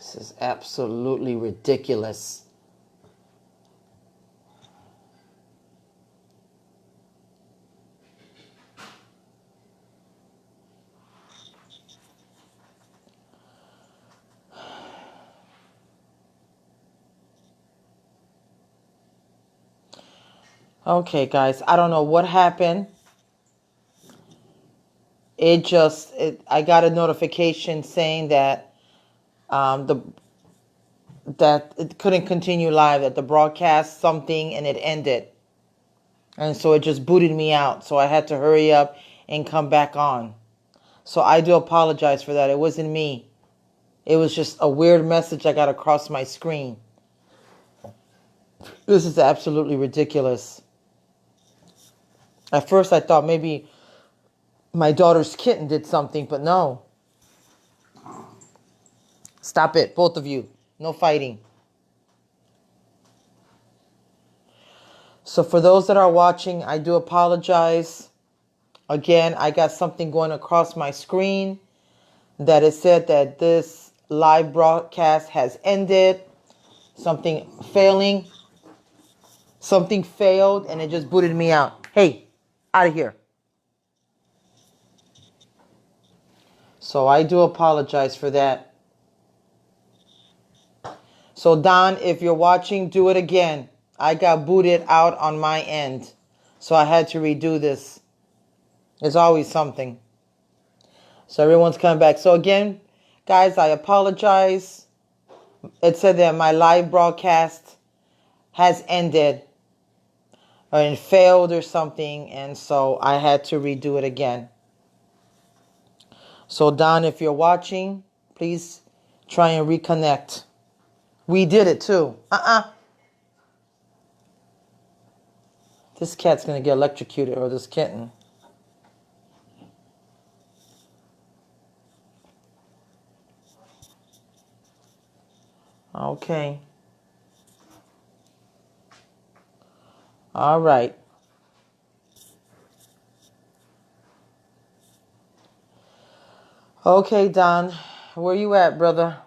This is absolutely ridiculous. Okay, guys, I don't know what happened. I got a notification saying that the that it couldn't continue live, that the broadcast something and it ended. And so it just booted me out. So I had to hurry up and come back on. So I do apologize for that. It wasn't me. It was just a weird message I got across my screen. This is absolutely ridiculous. At first I thought maybe my daughter's kitten did something, but no. Stop it, both of you. No fighting. So for those that are watching, I do apologize. Again, I got something going across my screen that it said that this live broadcast has ended. Something failing. Something failed and it just booted me out. Hey, out of here. So I do apologize for that. So Don, if you're watching, do it again. I got booted out on my end. So I had to redo this. There's always something. So everyone's coming back. So again, guys, I apologize. It said that my live broadcast has ended or it failed or something. And so I had to redo it again. So Don, if you're watching, please try and reconnect. We did it too. This cat's going to get electrocuted, or this kitten. Okay. All right. Okay, Don. Where you at, brother?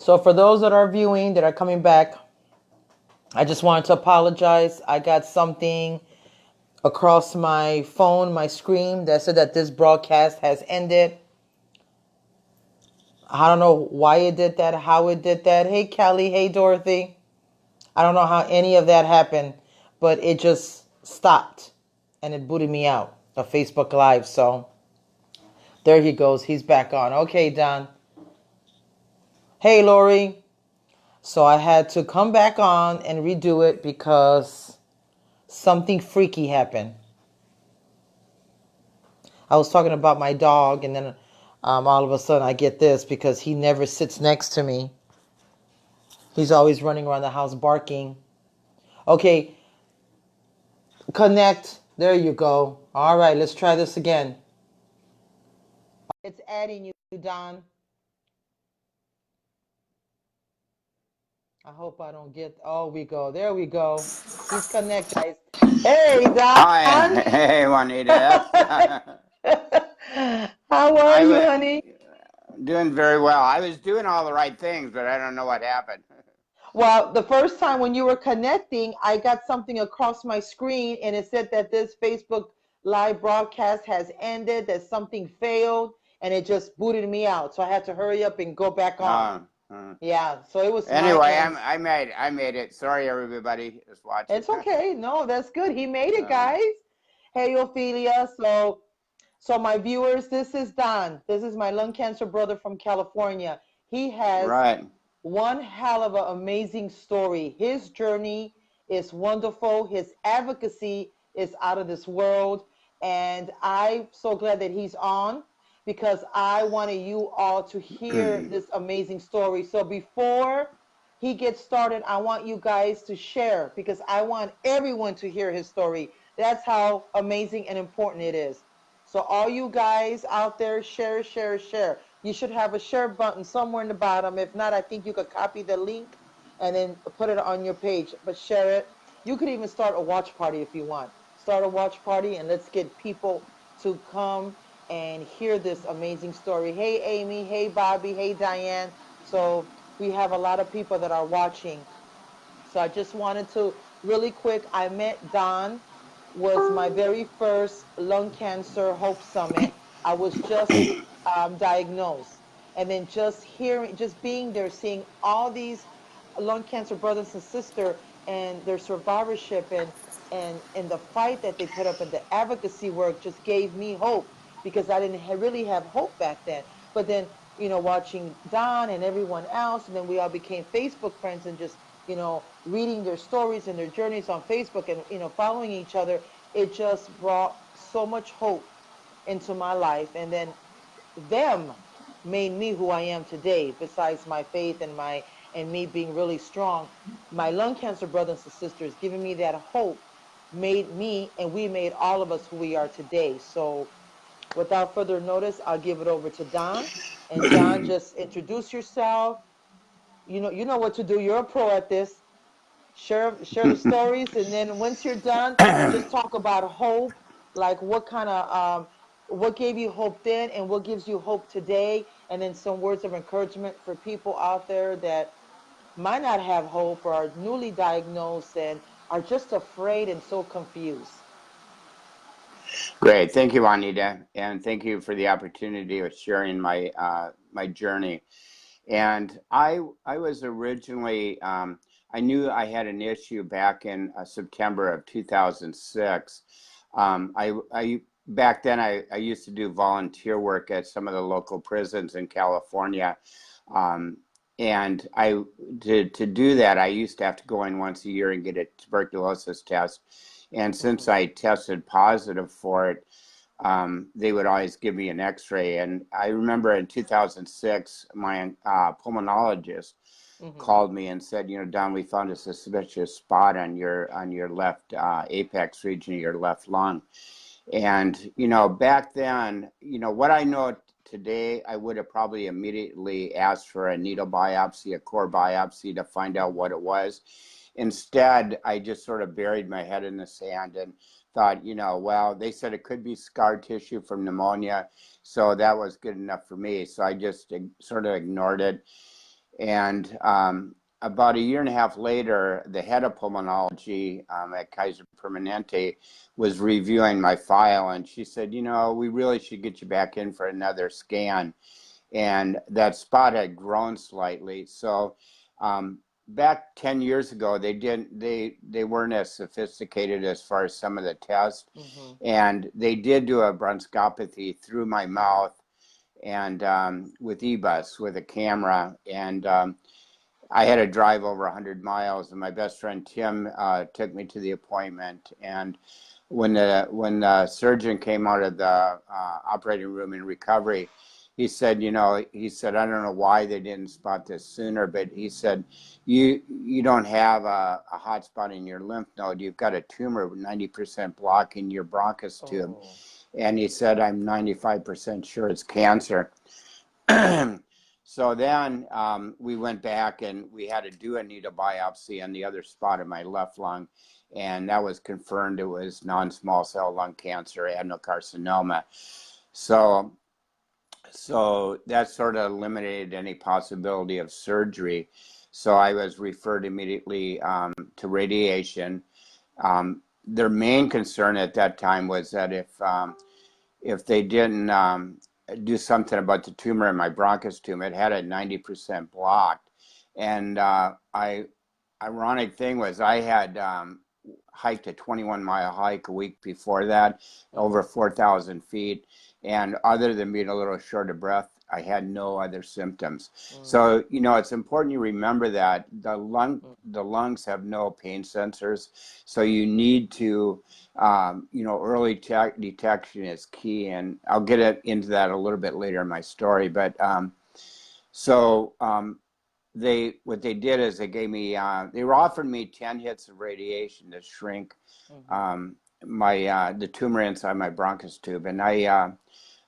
So for those that are viewing, that are coming back, I just wanted to apologize. I got something across my phone, my screen, that said that this broadcast has ended. I don't know why it did that, how it did that. Hey, Kelly. Hey, Dorothy. I don't know how any of that happened, but it just stopped and it booted me out of Facebook Live. So there he goes. He's back on. Okay, Don. Hey, Lori. So I had to come back on and redo it because something freaky happened. I was talking about my dog, and then all of a sudden I get this because he never sits next to me. He's always running around the house barking. Okay, connect. There you go. All right, let's try this again. It's adding you, Don. I hope I don't get. Oh, we go. There we go. He's connected, guys. Hey, Don. Hi, hey, Juanita. How are you, honey? Doing very well. I was doing all the right things, but I don't know what happened. Well, the first time when you were connecting, I got something across my screen and it said that this Facebook live broadcast has ended, that something failed, and it just booted me out. So I had to hurry up and go back on. Yeah, so it was Anyway, my end. I made it. Sorry, everybody is watching. It's okay. No, that's good. He made it, guys. Hey, Ophelia. So my viewers, this is Don. This is my lung cancer brother from California. He has one hell of an amazing story. His journey is wonderful. His advocacy is out of this world. And I'm so glad that he's on because I wanted you all to hear this amazing story. So before he gets started, I want you guys to share because I want everyone to hear his story. That's how amazing and important it is. So all you guys out there, share, share, share. You should have a share button somewhere in the bottom. If not, I think you could copy the link and then put it on your page. But share it. You could even start a watch party if you want. Start a watch party and let's get people to come and hear this amazing story. Hey, Amy. Hey, Bobby. Hey, Diane. So we have a lot of people that are watching. So I just wanted to really quick. I met Don, was my very first lung cancer hope summit. I was just diagnosed, and then just hearing, just being there, seeing all these lung cancer brothers and sisters and their survivorship and the fight that they put up and the advocacy work just gave me hope because I didn't really have hope back then. But then, watching Don and everyone else, and then we all became Facebook friends and just, reading their stories and their journeys on Facebook and, following each other, it just brought so much hope into my life. And then them made me who I am today, besides my faith and me being really strong. My lung cancer brothers and sisters giving me that hope made me, and we made all of us who we are today. So without further notice, I'll give it over to Don. And Don, just introduce yourself. You know what to do. You're a pro at this. Share the stories, and then once you're done, just talk about hope. Like what gave you hope then, and what gives you hope today, and then some words of encouragement for people out there that might not have hope or are newly diagnosed and are just afraid and so confused. Great. Thank you, Juanita. And thank you for the opportunity of sharing my journey. And I was originally, I knew I had an issue back in September of 2006. Back then I used to do volunteer work at some of the local prisons in California. And to do that, I used to have to go in once a year and get a tuberculosis test. And since I tested positive for it, they would always give me an x-ray. And I remember in 2006, my pulmonologist called me and said, Don, we found a suspicious spot on your left apex region of your left lung. And, back then, what I know today, I would have probably immediately asked for a needle biopsy, a core biopsy to find out what it was. Instead, I just sort of buried my head in the sand and thought, well, they said it could be scar tissue from pneumonia, so that was good enough for me. So I just sort of ignored it. And about a year and a half later, the head of pulmonology at Kaiser Permanente was reviewing my file, and she said, we really should get you back in for another scan. And that spot had grown slightly. So back 10 years ago, they weren't as sophisticated as far as some of the tests. And they did do a bronchoscopy through my mouth and with eBus with a camera. And I had to drive over 100 miles, and my best friend Tim took me to the appointment. And when the surgeon came out of the operating room in recovery, he said, I don't know why they didn't spot this sooner, but he said, you don't have a hot spot in your lymph node. You've got a tumor with 90% blocking your bronchus tube. And he said, I'm 95% sure it's cancer. So then we went back and we had to do a needle biopsy on the other spot of my left lung. And that was confirmed it was non-small cell lung cancer, adenocarcinoma. So that sort of eliminated any possibility of surgery. So I was referred immediately to radiation. Their main concern at that time was that if they didn't do something about the tumor in my bronchus tube, it had a 90% blocked. And ironic thing was I had hiked a 21-mile hike a week before that, over 4,000 feet. And other than being a little short of breath, I had no other symptoms. So, it's important you remember that the lungs have no pain sensors. So you need to, early detection is key. And I'll get into that a little bit later in my story. But what they did is they gave me, they were offering me 10 hits of radiation to shrink the tumor inside my bronchus tube. And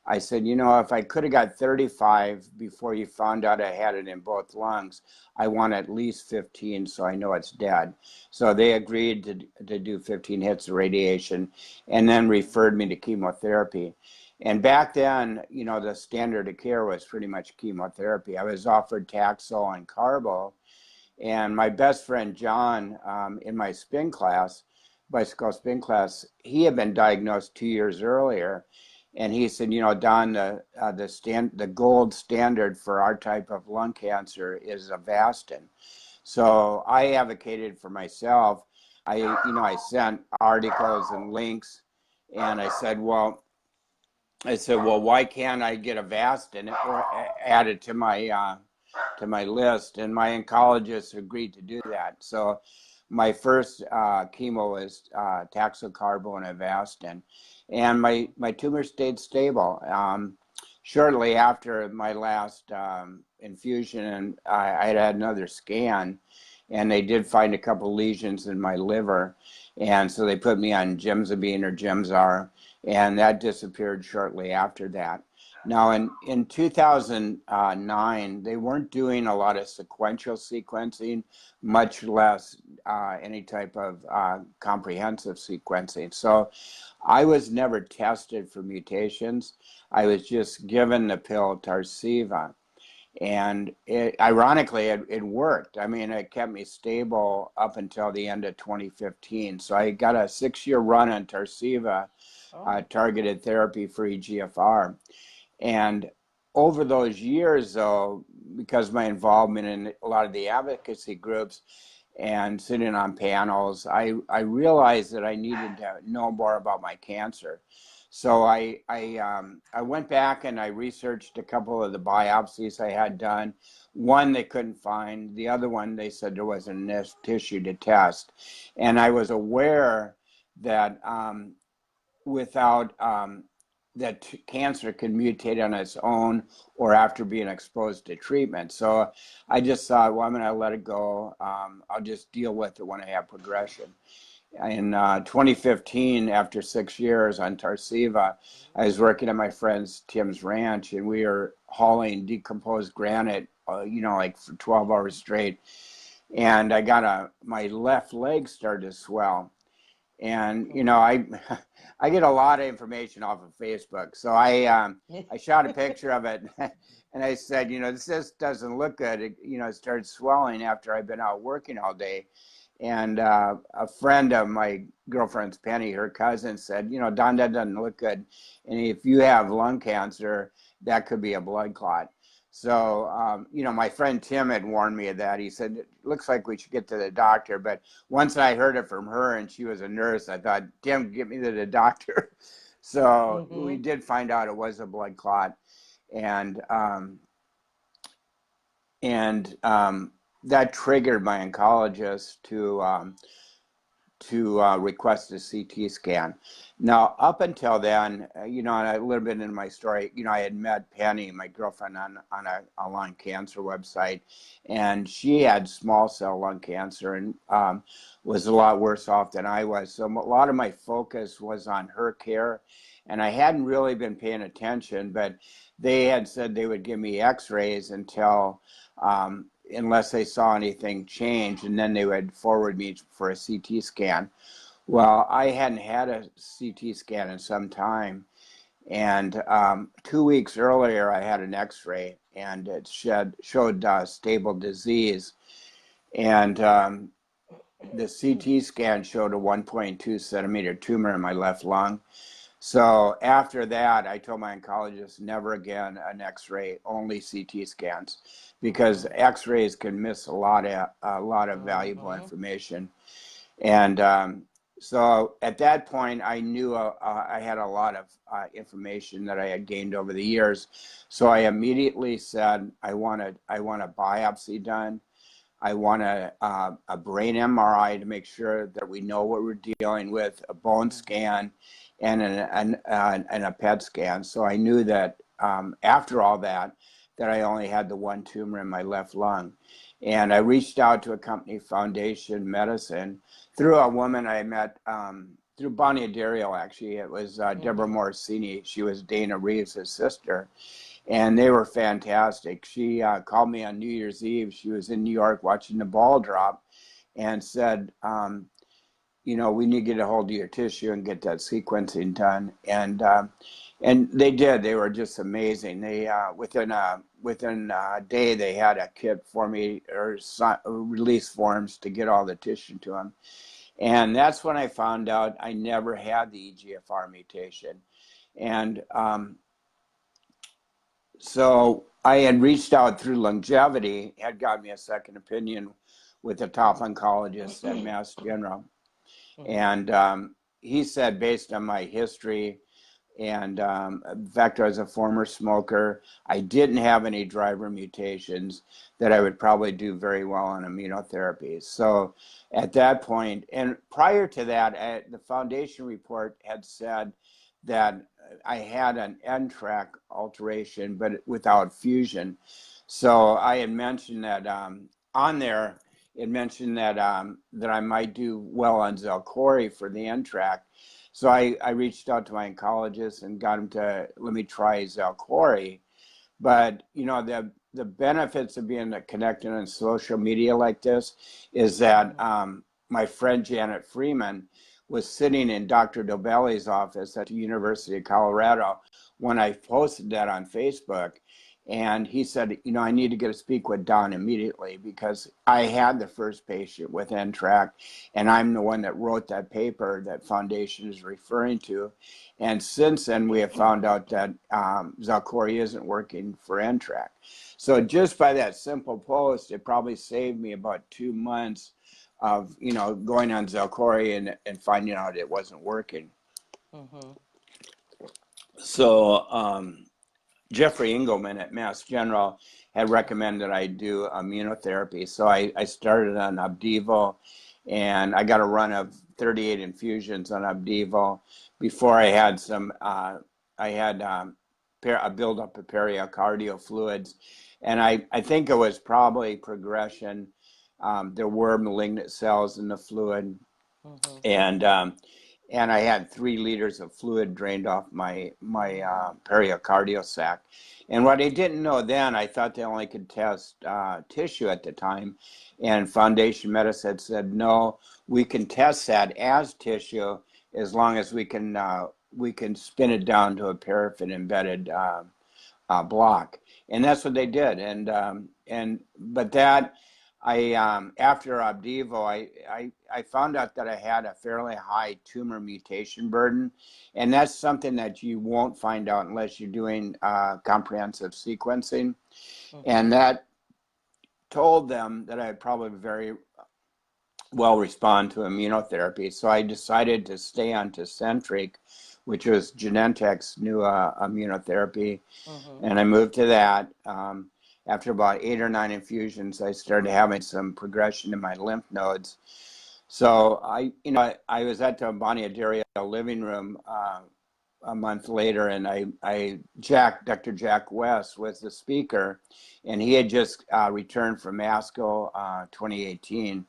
I said, you know, if I could have got 35 before you found out I had it in both lungs, I want at least 15 so I know it's dead. So they agreed to do 15 hits of radiation and then referred me to chemotherapy. And back then, you know, the standard of care was pretty much chemotherapy. I was offered Taxol and Carbo. And my best friend, John, in my spin class, bicycle spin class, he had been diagnosed 2 years earlier. And he said, you know, Don, the gold standard for our type of lung cancer is Avastin. So I advocated for myself. I sent articles and links, and I said, well, why can't I get Avastin or add it to my list? And my oncologist agreed to do that. So my first chemo was Taxol, Carbo, and Avastin, and my tumor stayed stable. Shortly after my last infusion, and I had another scan, and they did find a couple lesions in my liver, and so they put me on gemcitabine or Gemzar, and that disappeared shortly after that. Now, in 2009, they weren't doing a lot of sequential sequencing, much less any type of comprehensive sequencing. So I was never tested for mutations. I was just given the pill Tarceva. And ironically, it worked. I mean, it kept me stable up until the end of 2015. So I got a 6-year run on Tarceva, targeted therapy for EGFR. And over those years, though, because my involvement in a lot of the advocacy groups and sitting on panels, I realized that I needed to know more about my cancer. So I went back and I researched a couple of the biopsies I had done. One they couldn't find. The other one they said there wasn't enough tissue to test. And I was aware that without that cancer can mutate on its own or after being exposed to treatment. So I just thought, well, I'm going to let it go. I'll just deal with it when I have progression. In 2015, after 6 years on Tarceva, I was working at my friend's Tim's ranch, and we were hauling decomposed granite, like for 12 hours straight. And I got my left leg started to swell. And, I get a lot of information off of Facebook. So I shot a picture of it and I said, this just doesn't look good. It started swelling after I've been out working all day. And a friend of my girlfriend's, Penny, her cousin, said, Don, that doesn't look good. And if you have lung cancer, that could be a blood clot. So, my friend Tim had warned me of that. He said, it looks like we should get to the doctor. But once I heard it from her and she was a nurse, I thought, Tim, get me to the doctor. So we did find out it was a blood clot. And that triggered my oncologist to request a CT scan. Now, up until then, and a little bit in my story, I had met Penny, my girlfriend, on a lung cancer website, and she had small cell lung cancer and was a lot worse off than I was. So a lot of my focus was on her care, and I hadn't really been paying attention, but they had said they would give me x-rays until unless they saw anything change, and then they would forward me for a CT scan. Well, I hadn't had a CT scan in some time, and 2 weeks earlier I had an x-ray, and it showed stable disease, and the CT scan showed a 1.2 centimeter tumor in my left lung. So after that, I told my oncologist, never again an x-ray, only CT scans, because x-rays can miss a lot of valuable information. And so at that point, I knew I had a lot of information that I had gained over the years. So I immediately said, I want a biopsy done. I want a brain MRI to make sure that we know what we're dealing with, a bone scan, and a PET scan. So I knew that after all that I only had the one tumor in my left lung. And I reached out to a company, Foundation Medicine, through a woman I met through Bonnie Dario, actually. It was Deborah Morosini. She was Dana Reeves' sister. And they were fantastic. She called me on New Year's Eve. She was in New York watching the ball drop and said, you know, we need to get a hold of your tissue and get that sequencing done. And they did. They were just amazing. They within a day they had a kit for me, or release forms to get all the tissue to them. And that's when I found out I never had the EGFR mutation. And so I had reached out through Longevity, had got me a second opinion with the top oncologist at Mass General. And he said, based on my history, and in fact, I was a former smoker, I didn't have any driver mutations, that I would probably do very well on immunotherapy. So at that point, and prior to that, the foundation report had said that I had an NTRK alteration, but without fusion. So I had mentioned that on there, it mentioned that that I might do well on Xalkori for the NTRK. So I reached out to my oncologist and got him to let me try Xalkori. But you know, the benefits of being connected on social media like this is that my friend Janet Freeman was sitting in Dr. Dobelli's office at the University of Colorado when I posted that on Facebook. And he said, you know, I need to get to speak with Don immediately, because I had the first patient with NTRK, and I'm the one that wrote that paper that Foundation is referring to. And since then, we have found out that Xalkori isn't working for NTRK. So just by that simple post, it probably saved me about 2 months of, you know, going on Xalkori and finding out it wasn't working. So Jeffrey Engelman at Mass General had recommended I do immunotherapy. So I started on Opdivo, and I got a run of 38 infusions on Opdivo before I had some, I had a buildup of pericardial fluids. And I think it was probably progression. There were malignant cells in the fluid. And I had 3 liters of fluid drained off my pericardial sac. And what I didn't know then, I thought they only could test tissue at the time. And Foundation Medicine had said, no, we can test that as tissue as long as we can spin it down to a paraffin embedded block. And that's what they did. But that, after Opdivo, I found out that I had a fairly high tumor mutation burden, and that's something that you won't find out unless you're doing comprehensive sequencing. And that told them that I'd probably very well respond to immunotherapy. So I decided to stay on Tecentriq, which was Genentech's new immunotherapy, and I moved to that. After about 8 or 9 infusions, I started having some progression in my lymph nodes. So I was at the Bonnie Dario living room a month later, and Dr. Jack West was the speaker, and he had just returned from ASCO 2018,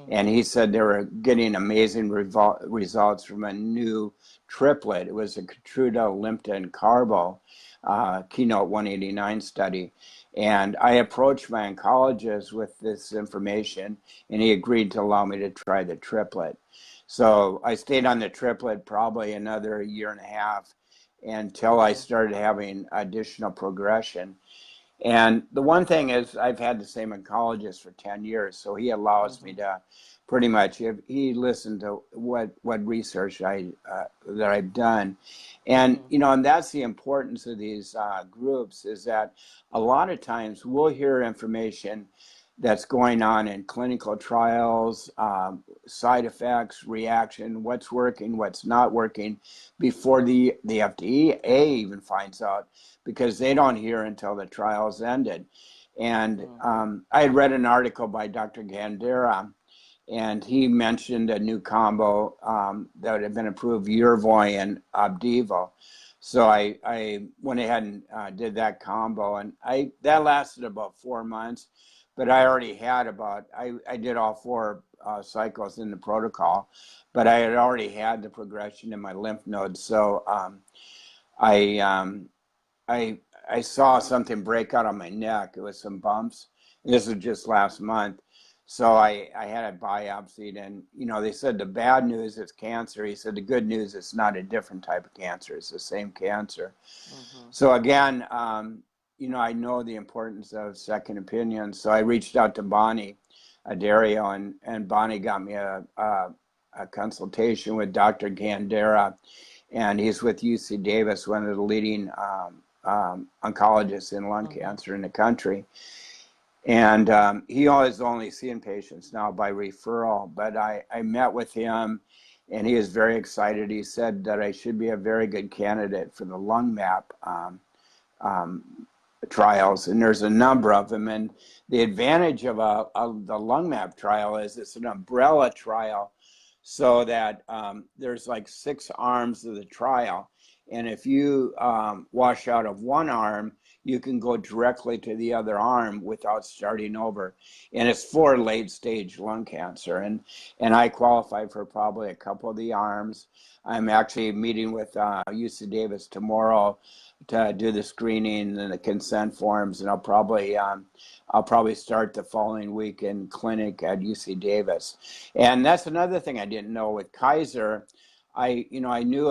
and he said they were getting amazing results from a new triplet. It was a Keytruda, Limta, and Carbo Keynote 189 study. And I approached my oncologist with this information, and he agreed to allow me to try the triplet. So I stayed on the triplet probably another 1.5 years until I started having additional progression. And the one thing is, I've had the same oncologist for 10 years, so he allows me to pretty much, he listened to what research that I've done. And, you know, and that's the importance of these groups, is that a lot of times we'll hear information that's going on in clinical trials, side effects, reaction, what's working, what's not working, before the FDA even finds out, because they don't hear until the trial's ended. And I had read an article by Dr. Gandera, and he mentioned a new combo that had been approved, Yervoy and Opdivo. So I went ahead and did that combo, and that lasted about 4 months. But I already had I did all 4 cycles in the protocol, but I had already had the progression in my lymph nodes. So I, um, I saw something break out on my neck. It was some bumps. This was just last month. So I had it biopsied, and they said the bad news is cancer. He said the good news is not a different type of cancer. It's the same cancer. Mm-hmm. So again, I know the importance of second opinions. So I reached out to Bonnie Adario, and Bonnie got me a consultation with Dr. Gandera, and he's with UC Davis, one of the leading oncologists in lung cancer in the country. And he is only seeing patients now by referral, but I met with him, and he is very excited. He said that I should be a very good candidate for the lung map trials, and there's a number of them. And the advantage of the lung map trial is it's an umbrella trial, so that there's like 6 arms of the trial. And if you wash out of one arm, you can go directly to the other arm without starting over. And it's for late stage lung cancer. And I qualify for probably a couple of the arms. I'm actually meeting with UC Davis tomorrow to do the screening and the consent forms, and I'll probably start the following week in clinic at UC Davis. And that's another thing I didn't know with Kaiser. I knew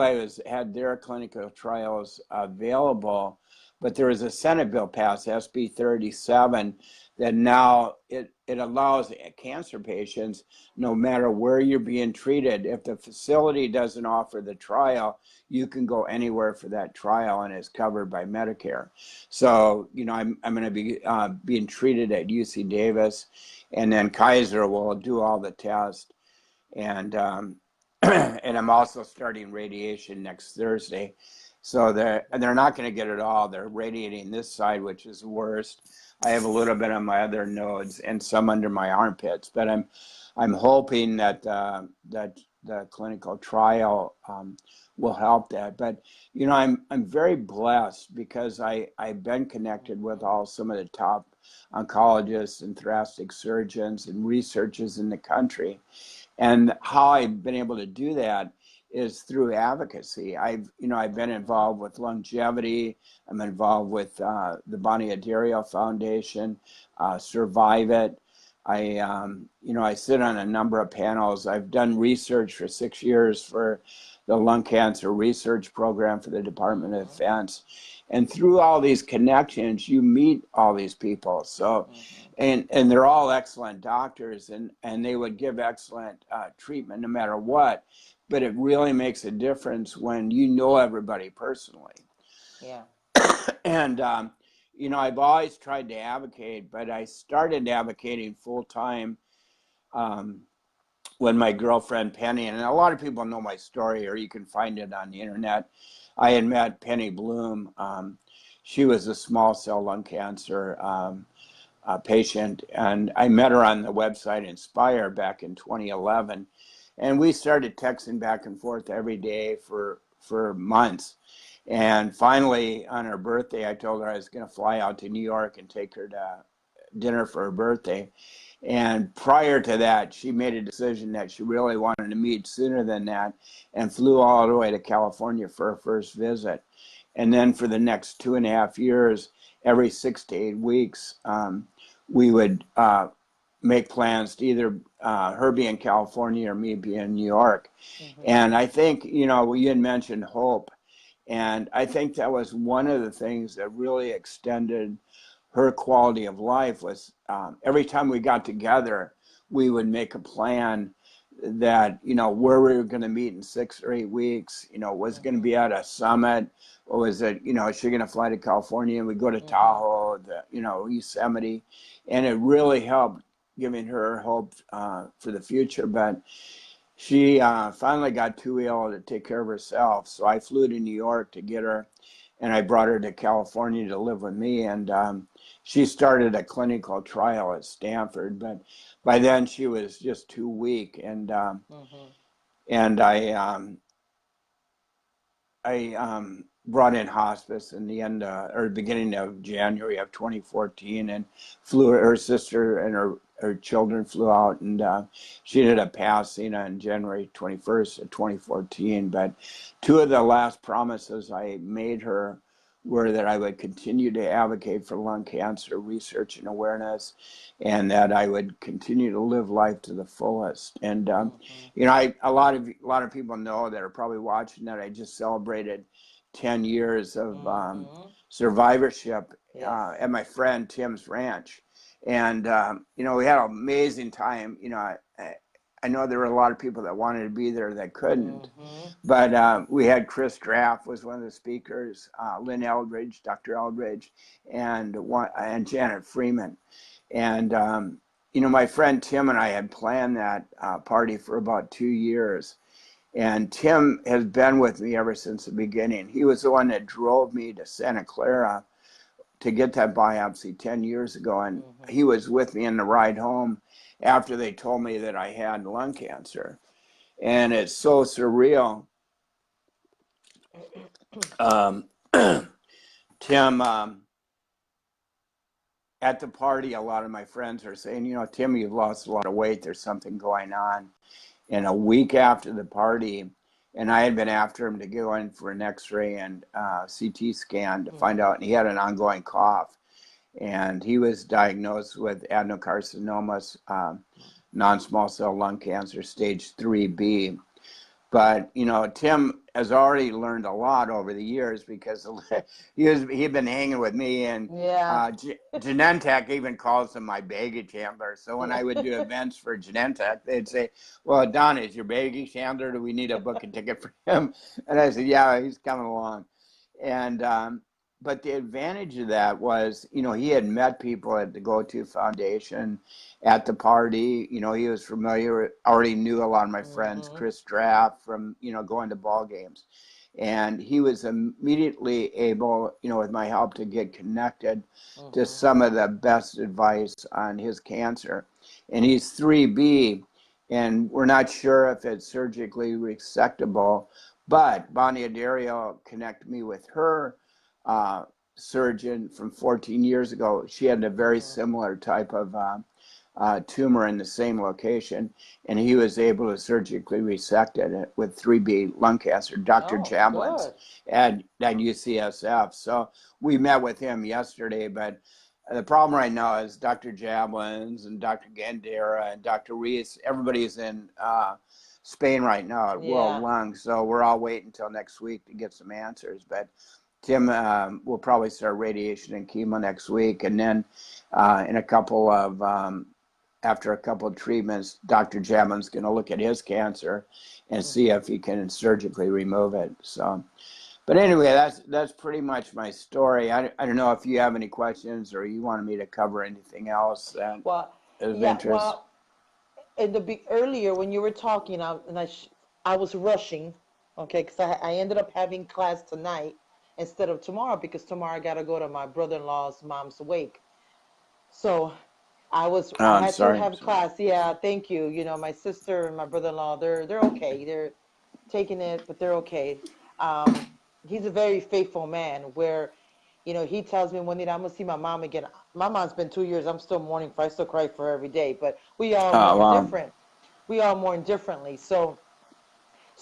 had their clinical trials available, but there was a Senate bill passed, SB 37, that now it allows cancer patients, no matter where you're being treated, if the facility doesn't offer the trial, you can go anywhere for that trial, and it's covered by Medicare. So, I'm going to be being treated at UC Davis, and then Kaiser will do all the tests. And and I'm also starting radiation next Thursday. So they're not going to get it all. They're radiating this side, which is worst. I have a little bit on my other nodes and some under my armpits, but I'm hoping that that the clinical trial will help that. But I'm very blessed because I've been connected with some of the top oncologists and thoracic surgeons and researchers in the country. And how I've been able to do that is through advocacy. I've been involved with longevity. I'm involved with the Bonnie Adario Foundation, Survive It. I sit on a number of panels. I've done research for 6 years for the lung cancer research program for the Department of Defense. And through all these connections, you meet all these people. So, and they're all excellent doctors, and they would give excellent treatment no matter what. But it really makes a difference when you know everybody personally. Yeah. And I've always tried to advocate, but I started advocating full time when my girlfriend Penny, and a lot of people know my story, or you can find it on the internet. I had met Penny Bloom. She was a small cell lung cancer patient, and I met her on the website Inspire back in 2011, and we started texting back and forth every day for months. And finally, on her birthday, I told her I was going to fly out to New York and take her to dinner for her birthday. And prior to that, she made a decision that she really wanted to meet sooner than that, and flew all the way to California for her first visit. And then for the next 2.5 years, every 6 to 8 weeks, we would make plans to either her be in California or me be in New York. And I think, you had mentioned hope. And I think that was one of the things that really extended her quality of life was every time we got together, we would make a plan that, where we were going to meet in 6 or 8 weeks, was it going to be at a summit, or was it, is she going to fly to California and we go to Tahoe, Yosemite, and it really helped giving her hope for the future. But she finally got too ill to take care of herself. So I flew to New York to get her, and I brought her to California to live with me. And she started a clinical trial at Stanford, but by then she was just too weak. And I brought in hospice in the end or beginning of January of 2014, and flew her sister and her her children flew out, and she ended up passing on January 21st of 2014. But two of the last promises I made her were that I would continue to advocate for lung cancer research and awareness, and that I would continue to live life to the fullest. And you know, a lot of people know that are probably watching that I just celebrated 10 years of survivorship at my friend Tim's ranch. And, you know, we had an amazing time. You know, I know there were a lot of people that wanted to be there that couldn't. But we had Chris Draff was one of the speakers, Lynn Eldridge, Dr. Eldridge, and Janet Freeman. And, you know, my friend Tim and I had planned that party for about 2 years. And Tim has been with me ever since the beginning. He was the one that drove me to Santa Clara to get that biopsy 10 years ago. And he was with me in the ride home after they told me that I had lung cancer. And it's so surreal. Tim, at the party, a lot of my friends are saying, you know, Tim, you've lost a lot of weight. There's something going on. And a week after the party, and I had been after him to go in for an x-ray and CT scan to find out, and he had an ongoing cough. And he was diagnosed with adenocarcinomas, non-small cell lung cancer, stage 3B. But, you know, Tim has already learned a lot over the years because he'd been hanging with me, and Genentech even calls him my baggage handler. So when I would do events for Genentech, they'd say, well, Don, is your baggage handler? Do we need to book a ticket for him? And I said, yeah, he's coming along. And but the advantage of that was, you know, he had met people at the GoTo Foundation at the party. You know, he was familiar, already knew a lot of my friends, Chris Draff, from, you know, going to ball games. And he was immediately able, you know, with my help, to get connected to some of the best advice on his cancer. And he's 3B, and we're not sure if it's surgically resectable, but Bonnie Adario connected me with her surgeon from 14 years ago. She had a very similar type of tumor in the same location, and he was able to surgically resect it with 3B lung cancer, Dr. Jablins at UCSF. So we met with him yesterday, but the problem right now is Dr. Jablins and Dr. Gandera and Dr. Reese, everybody's in Spain right now at World Lung, so we're all waiting until next week to get some answers. But Tim will probably start radiation and chemo next week, and then in a couple of after a couple of treatments, Dr. Jamin's going to look at his cancer and see if he can surgically remove it. So, but anyway, that's pretty much my story. I don't know if you have any questions or you wanted me to cover anything else that is of interest. Well, earlier when you were talking, I was rushing, okay, because I ended up having class tonight instead of tomorrow, because tomorrow I got to go to my brother-in-law's mom's wake. So I had to have class. Yeah, thank you. You know, my sister and my brother-in-law, they're okay. They're taking it, but they're okay. He's a very faithful man where, you know, he tells me, Juanita, I'm going to see my mom again. My mom's been 2 years. I'm still mourning for her. I still cry for her every day, but we all mourn different. We all mourn differently. So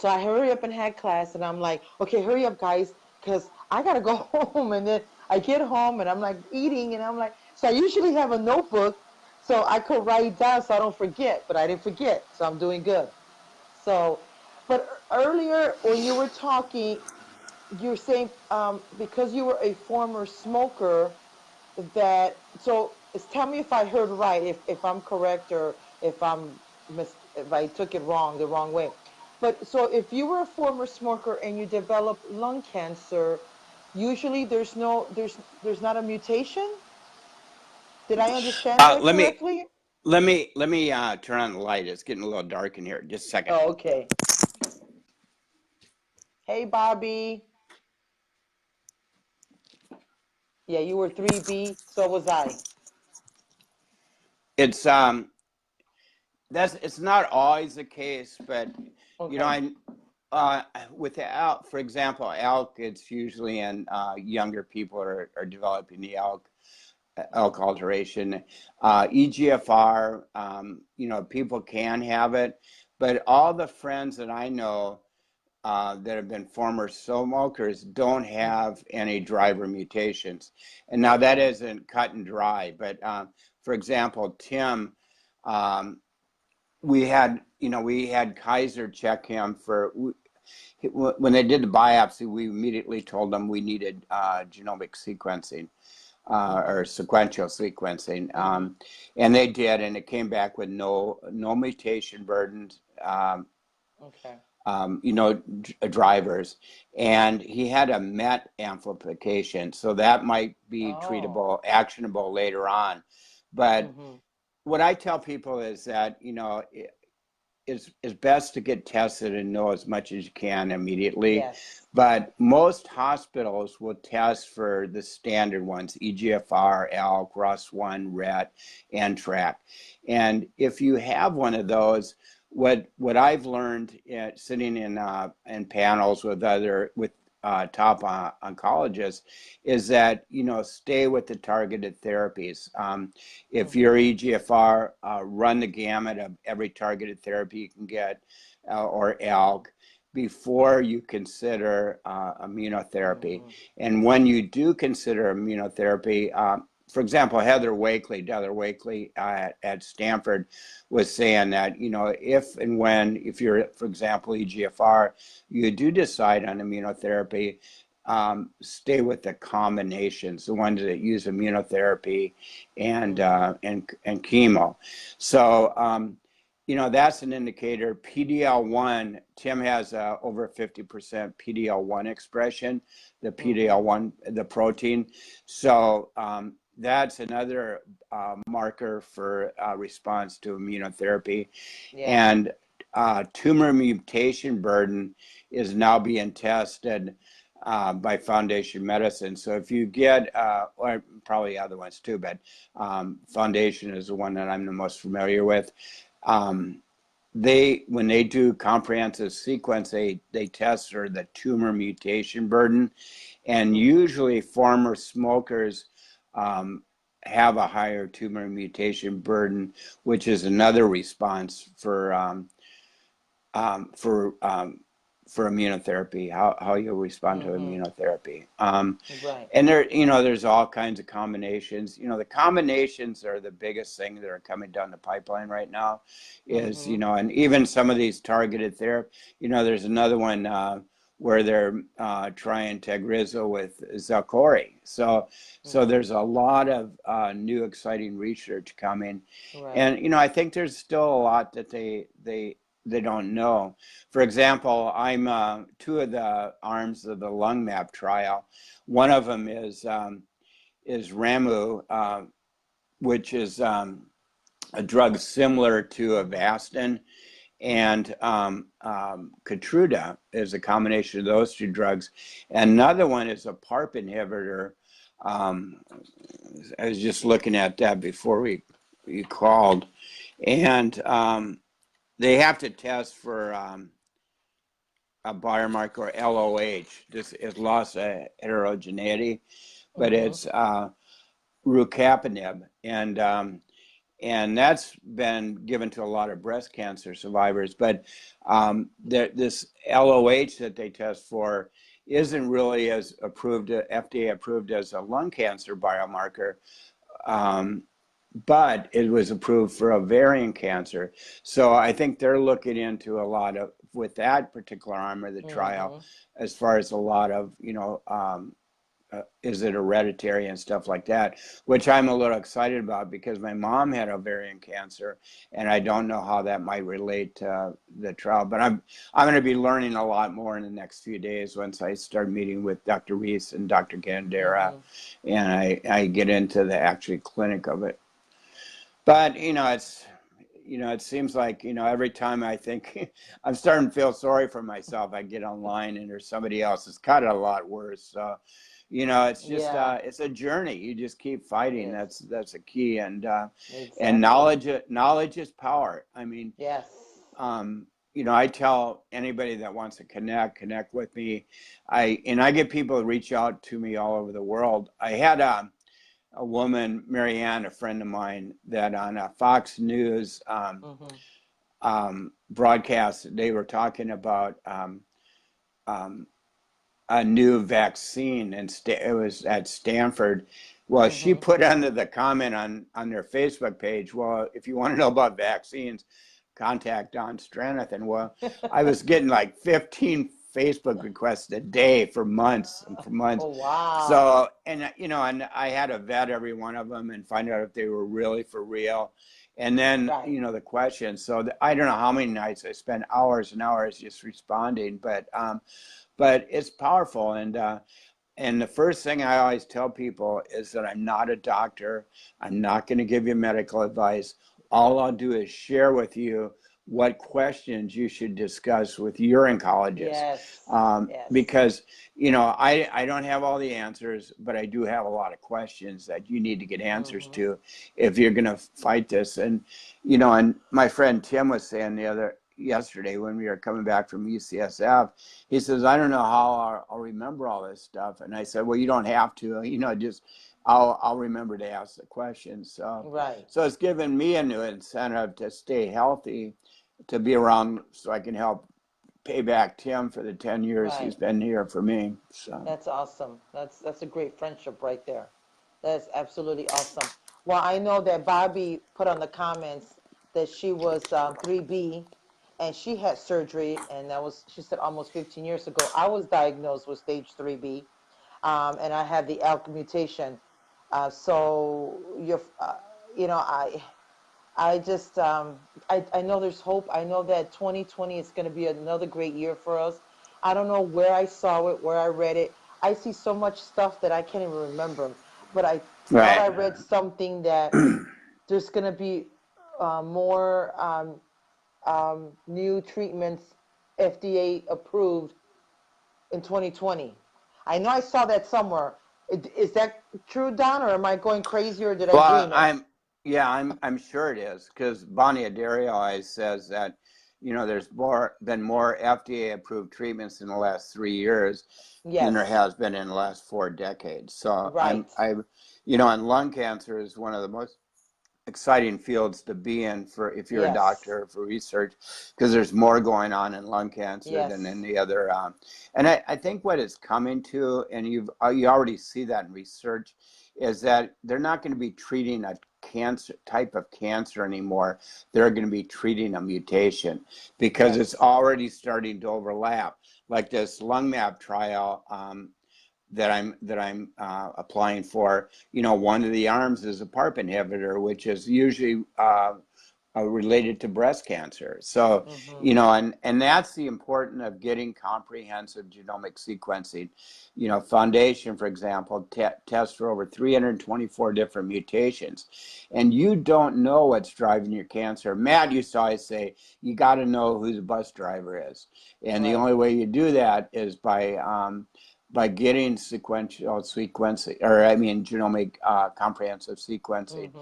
I hurry up and had class, and I'm like, okay, hurry up, guys, because I got to go home. And then I get home, and I'm like eating, and I'm like, so I usually have a notebook so I could write down so I don't forget, but I didn't forget, so I'm doing good. So, but earlier when you were talking, you were saying because you were a former smoker tell me if I heard right, if I'm correct, or if I took it the wrong way. But so if you were a former smoker and you develop lung cancer, usually there's not a mutation. Did I understand that correctly? Let me turn on the light. It's getting a little dark in here. Just a second. Oh, okay. Hey, Bobby. Yeah, you were 3B. So was I. It's not always the case, but you know, with the ALK, for example, ALK, it's usually in younger people are developing the ALK. elk alteration. EGFR, people can have it, but all the friends that I know that have been former smokers don't have any driver mutations. And now that isn't cut and dry, but for example, Tim, we had Kaiser check him for, when they did the biopsy, we immediately told them we needed genomic sequencing. Or sequential sequencing, and they did, and it came back with no mutation burdens, drivers, and he had a MET amplification, so that might be treatable, actionable later on. But what I tell people is that it's best to get tested and know as much as you can immediately. Yes. But most hospitals will test for the standard ones: EGFR, ALK, RUS1, RET, and TRAC. And if you have one of those, what I've learned sitting in panels with top oncologists is that stay with the targeted therapies. If you're EGFR, run the gamut of every targeted therapy you can get, or ALK, before you consider immunotherapy. And when you do consider immunotherapy, for example, Dr. Wakely at Stanford was saying that, if you're, for example, EGFR, you do decide on immunotherapy, stay with the combinations, the ones that use immunotherapy and chemo. So, that's an indicator. PD-L1, Tim has over 50% PD-L1 expression, the PD-L1, the protein. So that's another marker for response to immunotherapy. Yeah. And tumor mutation burden is now being tested by Foundation Medicine. So if you get, or probably other ones too, but Foundation is the one that I'm the most familiar with. When they do comprehensive sequence, they test for the tumor mutation burden, and usually former smokers have a higher tumor mutation burden, which is another response for immunotherapy, how you respond to immunotherapy. Right. And there's all kinds of combinations. The combinations are the biggest thing that are coming down the pipeline right now is, and even some of these targeted therapy, there's another one where they're trying Tagrisso with Xalkori. So there's a lot of new exciting research coming. Right. And, I think there's still a lot that they don't know. For example, I'm two of the arms of the lung map trial. One of them is Ramu, which is a drug similar to Avastin, and Keytruda is a combination of those two drugs. Another one is a PARP inhibitor. I was just looking at that before you called, and they have to test for a biomarker, LOH. This is loss of heterogeneity, but it's rucaparib, and that's been given to a lot of breast cancer survivors. But this LOH that they test for isn't really as approved, FDA approved as a lung cancer biomarker. But it was approved for ovarian cancer. So I think they're looking into a lot of, with that particular arm of the trial, as far as a lot of, is it hereditary and stuff like that, which I'm a little excited about because my mom had ovarian cancer, and I don't know how that might relate to the trial. But I'm going to be learning a lot more in the next few days once I start meeting with Dr. Reese and Dr. Gandera, and I get into the actual clinic of it. But, it seems like, every time I think I'm starting to feel sorry for myself, I get online and there's somebody else that's got it a lot worse. So, it's just, it's a journey. You just keep fighting. Yes. That's a key. And, exactly. And knowledge is power. I mean, yes. I tell anybody that wants to connect with me. I get people to reach out to me all over the world. I had a woman, Marianne, a friend of mine, that on a Fox News broadcast, they were talking about a new vaccine, and it was at Stanford. Well, she put under the comment on their Facebook page, well, if you want to know about vaccines, contact Don Stranathan. Well, I was getting like 15 Facebook requests a day for months and for months. Oh, wow. So, and and I had to vet every one of them and find out if they were really for real. And then, the questions. So I don't know how many nights I spent hours and hours just responding, but it's powerful. And the first thing I always tell people is that I'm not a doctor. I'm not going to give you medical advice. All I'll do is share with you what questions you should discuss with your oncologist. Yes. Because, I don't have all the answers, but I do have a lot of questions that you need to get answers to if you're going to fight this. And, and my friend Tim was saying yesterday when we were coming back from UCSF, he says, I don't know how I'll remember all this stuff. And I said, well, you don't have to, just I'll remember to ask the questions. So, so it's given me a new incentive to stay healthy, to be around so I can help pay back Tim for the 10 years he's been here for me. So that's awesome. That's a great friendship right there. That's absolutely awesome. Well, I know that Bobby put on the comments that she was 3B, and she had surgery, and that was, she said, almost 15 years ago. I was diagnosed with stage 3B, and I had the ALK mutation. So I just, I know there's hope. I know that 2020 is going to be another great year for us. I don't know where I saw it, where I read it. I see so much stuff that I can't even remember. But I thought I read something that there's going to be more new treatments FDA approved in 2020. I know I saw that somewhere. Is that true, Don, or am I going crazy, or did I dream it? I'm sure it is, because Bonnie Adario always says that, there's been more FDA approved treatments in the last 3 years than there has been in the last 4 decades. So and lung cancer is one of the most exciting fields to be in for if you're a doctor, for research, because there's more going on in lung cancer than in the other. And I think what it's coming to, and you already see that in research, is that they're not going to be treating a cancer type of cancer anymore. They're going to be treating a mutation, because it's already starting to overlap. Like this lung map trial that I'm applying for, one of the arms is a PARP inhibitor, which is usually related to breast cancer. So, and that's the importance of getting comprehensive genomic sequencing. Foundation, for example, tests for over 324 different mutations, and you don't know what's driving your cancer. Matt used to always say, you got to know who the bus driver is. And the only way you do that is by getting genomic comprehensive sequencing.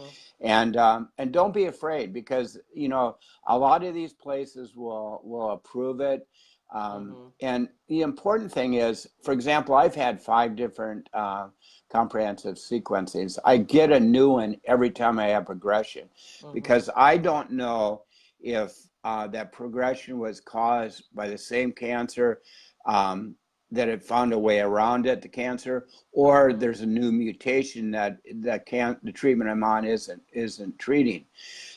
And don't be afraid, because a lot of these places will approve it. And the important thing is, for example, I've had 5 different comprehensive sequencings. I get a new one every time I have progression, because I don't know if that progression was caused by the same cancer, that it found a way around it, the cancer, or there's a new mutation that the treatment I'm on isn't treating.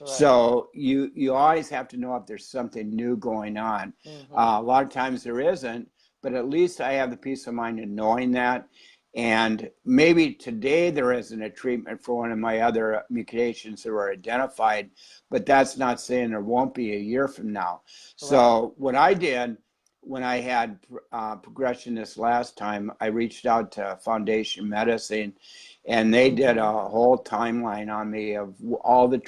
So you always have to know if there's something new going on. A lot of times there isn't, but at least I have the peace of mind in knowing that. And maybe today there isn't a treatment for one of my other mutations that were identified, but that's not saying there won't be a year from now. So what I did, when I had progression this last time, I reached out to Foundation Medicine, and they did a whole timeline on me of all the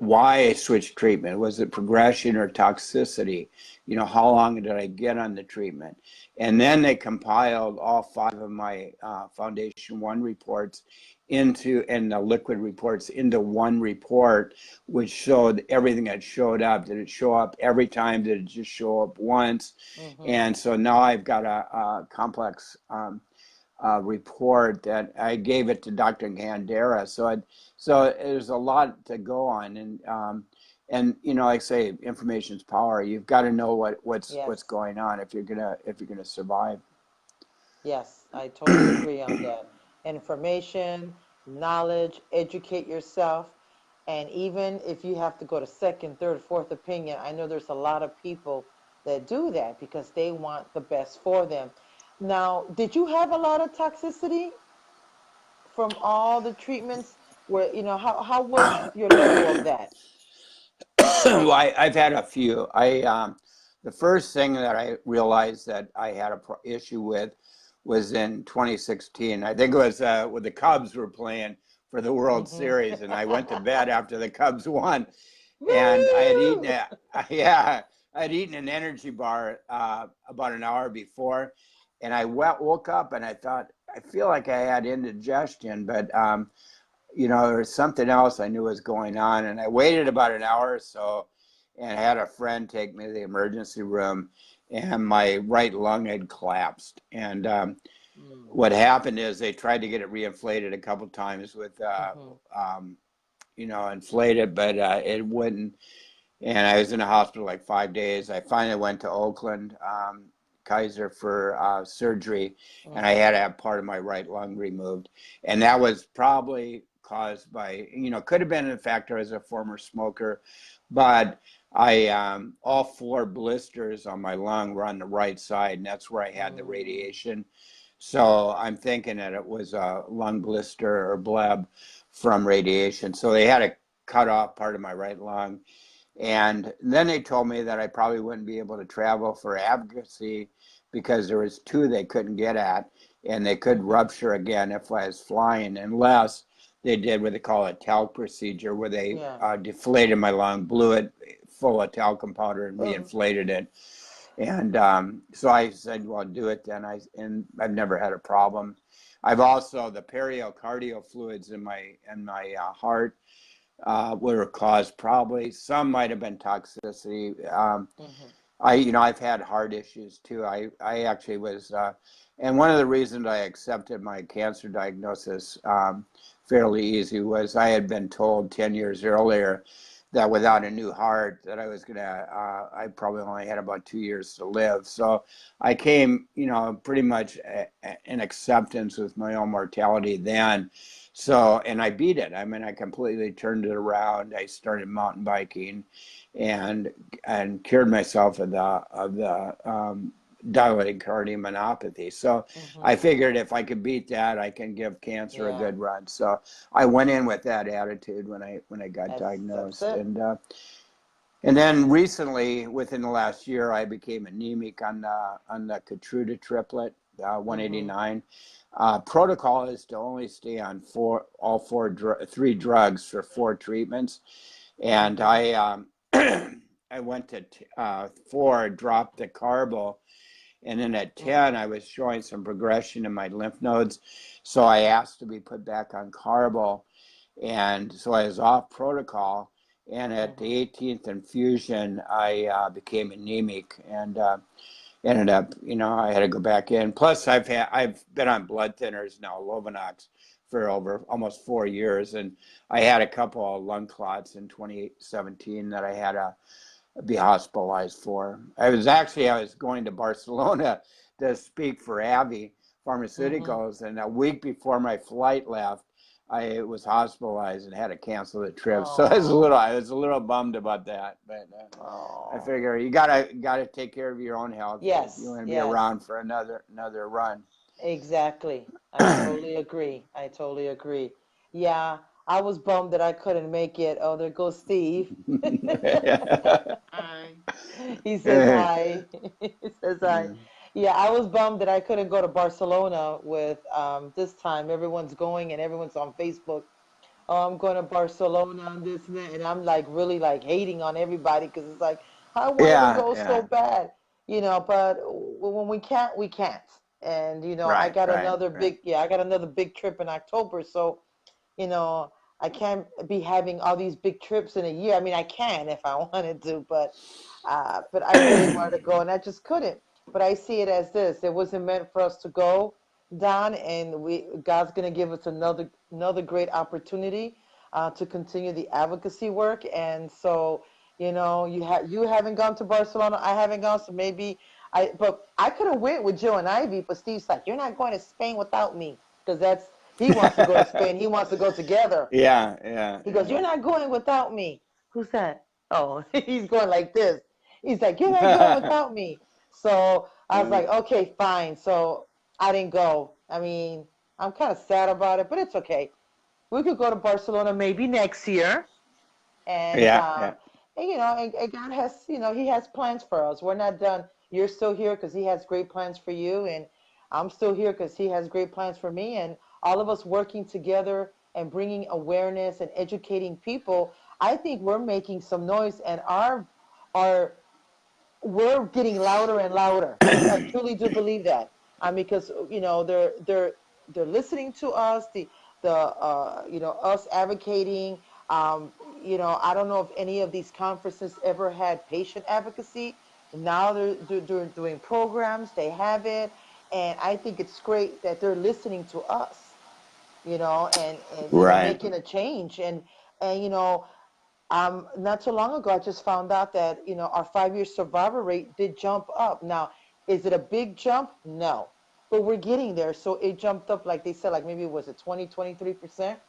why I switched treatment. Was it progression or toxicity? You know, how long did I get on the treatment? And then they compiled all 5 of my Foundation 1 reports and the liquid reports into one report, which showed everything that showed up. Did it show up every time? Did it just show up once? And so now I've got a complex report that I gave it to Dr. Gandera. So there's a lot to go on, and you know, like I say, information's power. You've got to know what's going on if you're gonna survive. Yes, I totally agree on that. Information, knowledge, educate yourself, and even if you have to go to second, third, fourth opinion, I know there's a lot of people that do that because they want the best for them. Now, did you have a lot of toxicity from all the treatments? Where, how was your level of that? Well, I've had a few. The first thing that I realized that I had a issue with was in 2016. I think it was when the Cubs were playing for the World Series, and I went to bed after the Cubs won, and I had eaten I had eaten an energy bar about an hour before, and I woke up and I thought, I feel like I had indigestion, but you know, there was something else I knew was going on. And I waited about an hour or so and had a friend take me to the emergency room, and my right lung had collapsed. And what happened is they tried to get it reinflated a couple times with, you know, inflated, but it wouldn't. And I was in the hospital like 5 days. I finally went to Oakland, Kaiser for surgery, and I had to have part of my right lung removed. And that was probably caused by, you know, could have been a factor as a former smoker, but all 4 blisters on my lung were on the right side, and that's where I had the radiation. So I'm thinking that it was a lung blister or bleb from radiation. So they had to cut off part of my right lung. And then they told me that I probably wouldn't be able to travel for advocacy because there was 2 they couldn't get at, and they could rupture again if I was flying, unless they did what they call a talc procedure, where they deflated my lung, blew it full of talcum powder, and reinflated it. And so I said, well, do it then. And I've never had a problem. I've also, the pericardial fluids in my heart were caused, probably some might have been toxicity. I've had heart issues too. I actually was, and one of the reasons I accepted my cancer diagnosis fairly easy was I had been told 10 years earlier that without a new heart that I was gonna, I probably only had about 2 years to live. So I came, you know, pretty much in acceptance with my own mortality then. So, and I beat it. I mean, I completely turned it around. I started mountain biking, and cured myself of the dilated cardiomyopathy. So I figured if I could beat that, I can give cancer a good run. So I went in with that attitude when I got diagnosed. And then recently, within the last year, I became anemic on the Keytruda triplet, 189. Protocol is to only stay on 3 drugs for 4 treatments, and I I went to 4, dropped the carbo, and then at 10 I was showing some progression in my lymph nodes, so I asked to be put back on carbo, and so I was off protocol. And at the 18th infusion, I became anemic, and ended up, you know, I had to go back in. Plus, I've been on blood thinners now, Lovenox, for over almost 4 years, and I had a couple of lung clots in 2017 that I had to be hospitalized for. I was going to Barcelona to speak for AbbVie Pharmaceuticals, and a week before my flight left, I was hospitalized and had to cancel the trip. So I was a little bummed about that, but I figure you gotta take care of your own health. Yes, if you want to be around for another run. Exactly. I totally agree. I totally agree. Yeah, I was bummed that I couldn't make it. Oh, there goes Steve. Hi. He says hi. He says hi. Yeah, I was bummed that I couldn't go to Barcelona with this time. Everyone's going and everyone's on Facebook oh, I'm going to Barcelona and this and that. And I'm like really like hating on everybody because it's like, I wanted to Yeah, go so yeah. bad, but when we can't, we can't. And, I Right, got right, another right. big, yeah, I got another big trip in October. So, you know, I can't be having all these big trips in a year. I mean, I can if I wanted to, but I really wanted to go and I just couldn't. But I see it as this: it wasn't meant for us to go, Don, and God's going to give us another great opportunity to continue the advocacy work. And so, you haven't gone to Barcelona, I haven't gone, so maybe but I could have went with Joe and Ivy, but Steve's like, you're not going to Spain without me because he wants to go to Spain. He wants to go together. Yeah, yeah, He goes, yeah. you're not going without me. Who's that? Oh, he's going like this. He's like, you're not going without me. So I was like, okay, fine. So I didn't go. I mean, I'm kind of sad about it, but it's okay. We could go to Barcelona maybe next year. And, Yeah, uh, yeah. and God has, He has plans for us. We're not done. You're still here because He has great plans for you. And I'm still here because He has great plans for me. And all of us working together and bringing awareness and educating people, I think we're making some noise and our we're getting louder and louder. I truly do believe that. Because they're listening to us, us advocating. I don't know if any of these conferences ever had patient advocacy. Now they're doing programs. They have it, and I think it's great that they're listening to us. And Right. making a change. And not too long ago, I just found out that, our 5 year survivor rate did jump up. Now, is it a big jump? No, but we're getting there. So it jumped up, like they said, like maybe was it 20, 23%?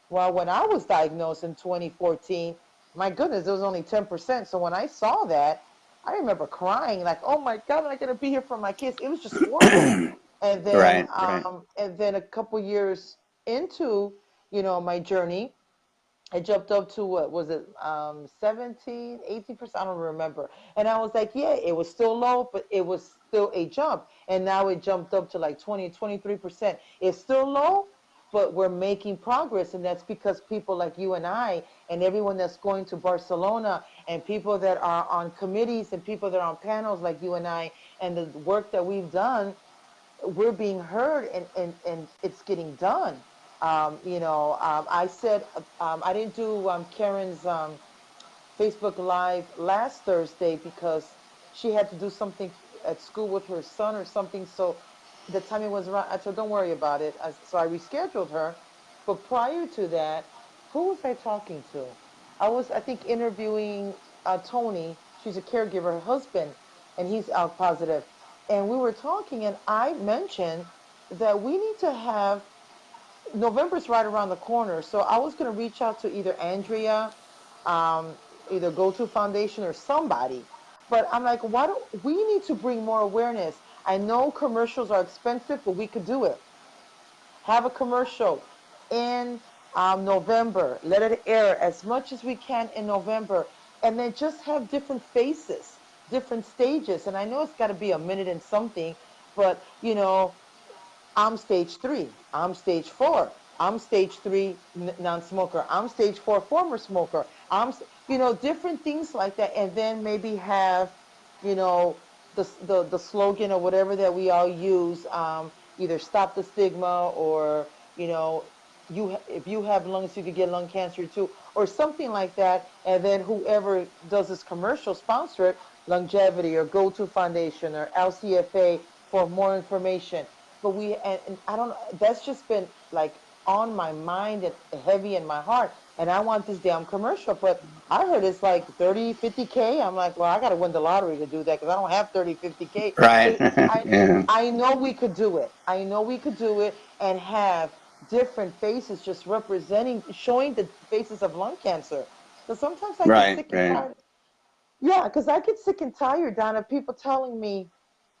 Well, when I was diagnosed in 2014, my goodness, it was only 10%. So when I saw that, I remember crying like, oh my God, am I going to be here for my kids? It was just horrible. And then, Right, right. a couple years into, my journey, it jumped up to what was it, 17, 18%? I don't remember. And I was like, yeah, it was still low, but it was still a jump. And now it jumped up to like 20, 23%. It's still low, but we're making progress. And that's because people like you and I and everyone that's going to Barcelona and people that are on committees and people that are on panels like you and I and the work that we've done, we're being heard and it's getting done. I said, I didn't do Karen's Facebook Live last Thursday because she had to do something at school with her son or something. So the timing was right. I said, don't worry about it. So I rescheduled her. But prior to that, who was I talking to? I think, interviewing Tony. She's a caregiver, her husband, and he's out positive. And we were talking, and I mentioned that we need to have November's right around the corner. So I was going to reach out to either Andrea, um, either Go To Foundation or somebody. But I'm like, why don't we need to bring more awareness? I know commercials are expensive, but we could do it. Have a commercial in November. Let it air as much as we can in November. And then just have different faces, different stages. And I know it's got to be a minute and something, but I'm stage 3. I'm stage 4. I'm stage 3 non-smoker. I'm stage 4 former smoker. Different things like that, and then maybe have, you know, the slogan or whatever that we all use. Either stop the stigma, or if you have lungs, you could get lung cancer too, or something like that. And then whoever does this commercial, sponsor it, Longevity or Go To Foundation or LCFA for more information. But and I don't know, that's just been like on my mind and heavy in my heart. And I want this damn commercial. But I heard it's like 30, 50K. I'm like, well, I got to win the lottery to do that because I don't have 30, 50K. Right. But Yeah. I know we could do it. I know we could do it and have different faces just representing, showing the faces of lung cancer. Because sometimes I get Right, sick and right. tired. Yeah, because I get sick and tired, Donna, of people telling me,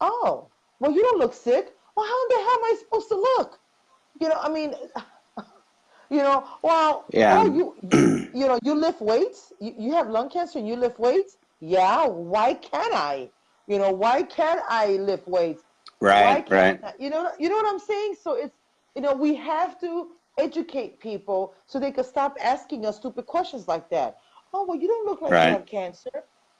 oh, well, you don't look sick. Well, how in the hell am I supposed to look? I mean, Yeah. you lift weights. You have lung cancer and you lift weights. Yeah, why can't I? Why can't I lift weights? Why Right, can't right. I? You know what I'm saying? So it's, we have to. educate people so they could stop asking us stupid questions like that. Oh, well, you don't look like you Right. have cancer.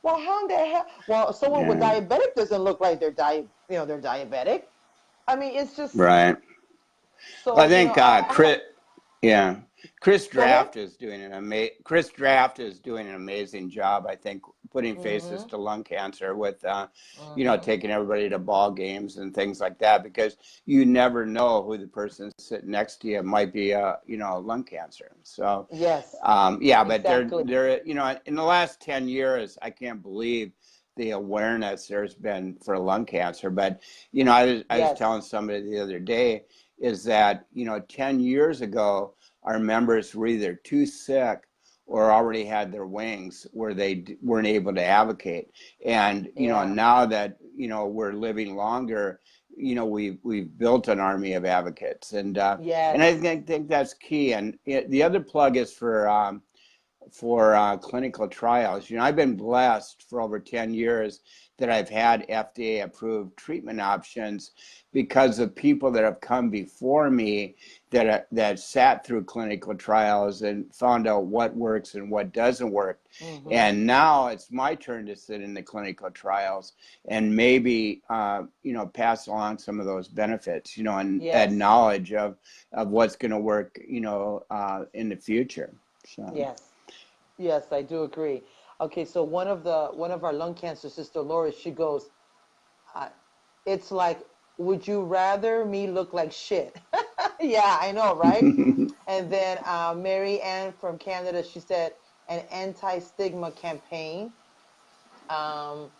Well, how in the hell? Well, someone with Yeah. diabetic doesn't look like they're they're diabetic. I mean, it's just Right. Well, I so, think I have, Chris, yeah, go ahead. Chris Draft is doing an amazing job. I think putting faces Mm-hmm. to lung cancer with Mm-hmm. taking everybody to ball games and things like that, because you never know who the person sitting next to you might be lung cancer. So Yes, yeah, but exactly. they're in the last 10 years, I can't believe the awareness there's been for lung cancer. But I was Yes. telling somebody the other day is that 10 years ago our members were either too sick or already had their wings where they weren't able to advocate. And Yeah. now that we're living longer, we've built an army of advocates, and I Yes. think that's key. And the other plug is for clinical trials. I've been blessed for over 10 years that I've had FDA approved treatment options because of people that have come before me that sat through clinical trials and found out what works and what doesn't work. Mm-hmm. And now it's my turn to sit in the clinical trials and maybe pass along some of those benefits, and add Yes. knowledge of what's going to work, in the future. So. Yes. Yes, I do agree. Okay, so one of our lung cancer sister, Laura, she goes, uh, it's like, would you rather me look like shit? Yeah, I know, right? And then Mary Ann from Canada, she said an anti-stigma campaign. Um,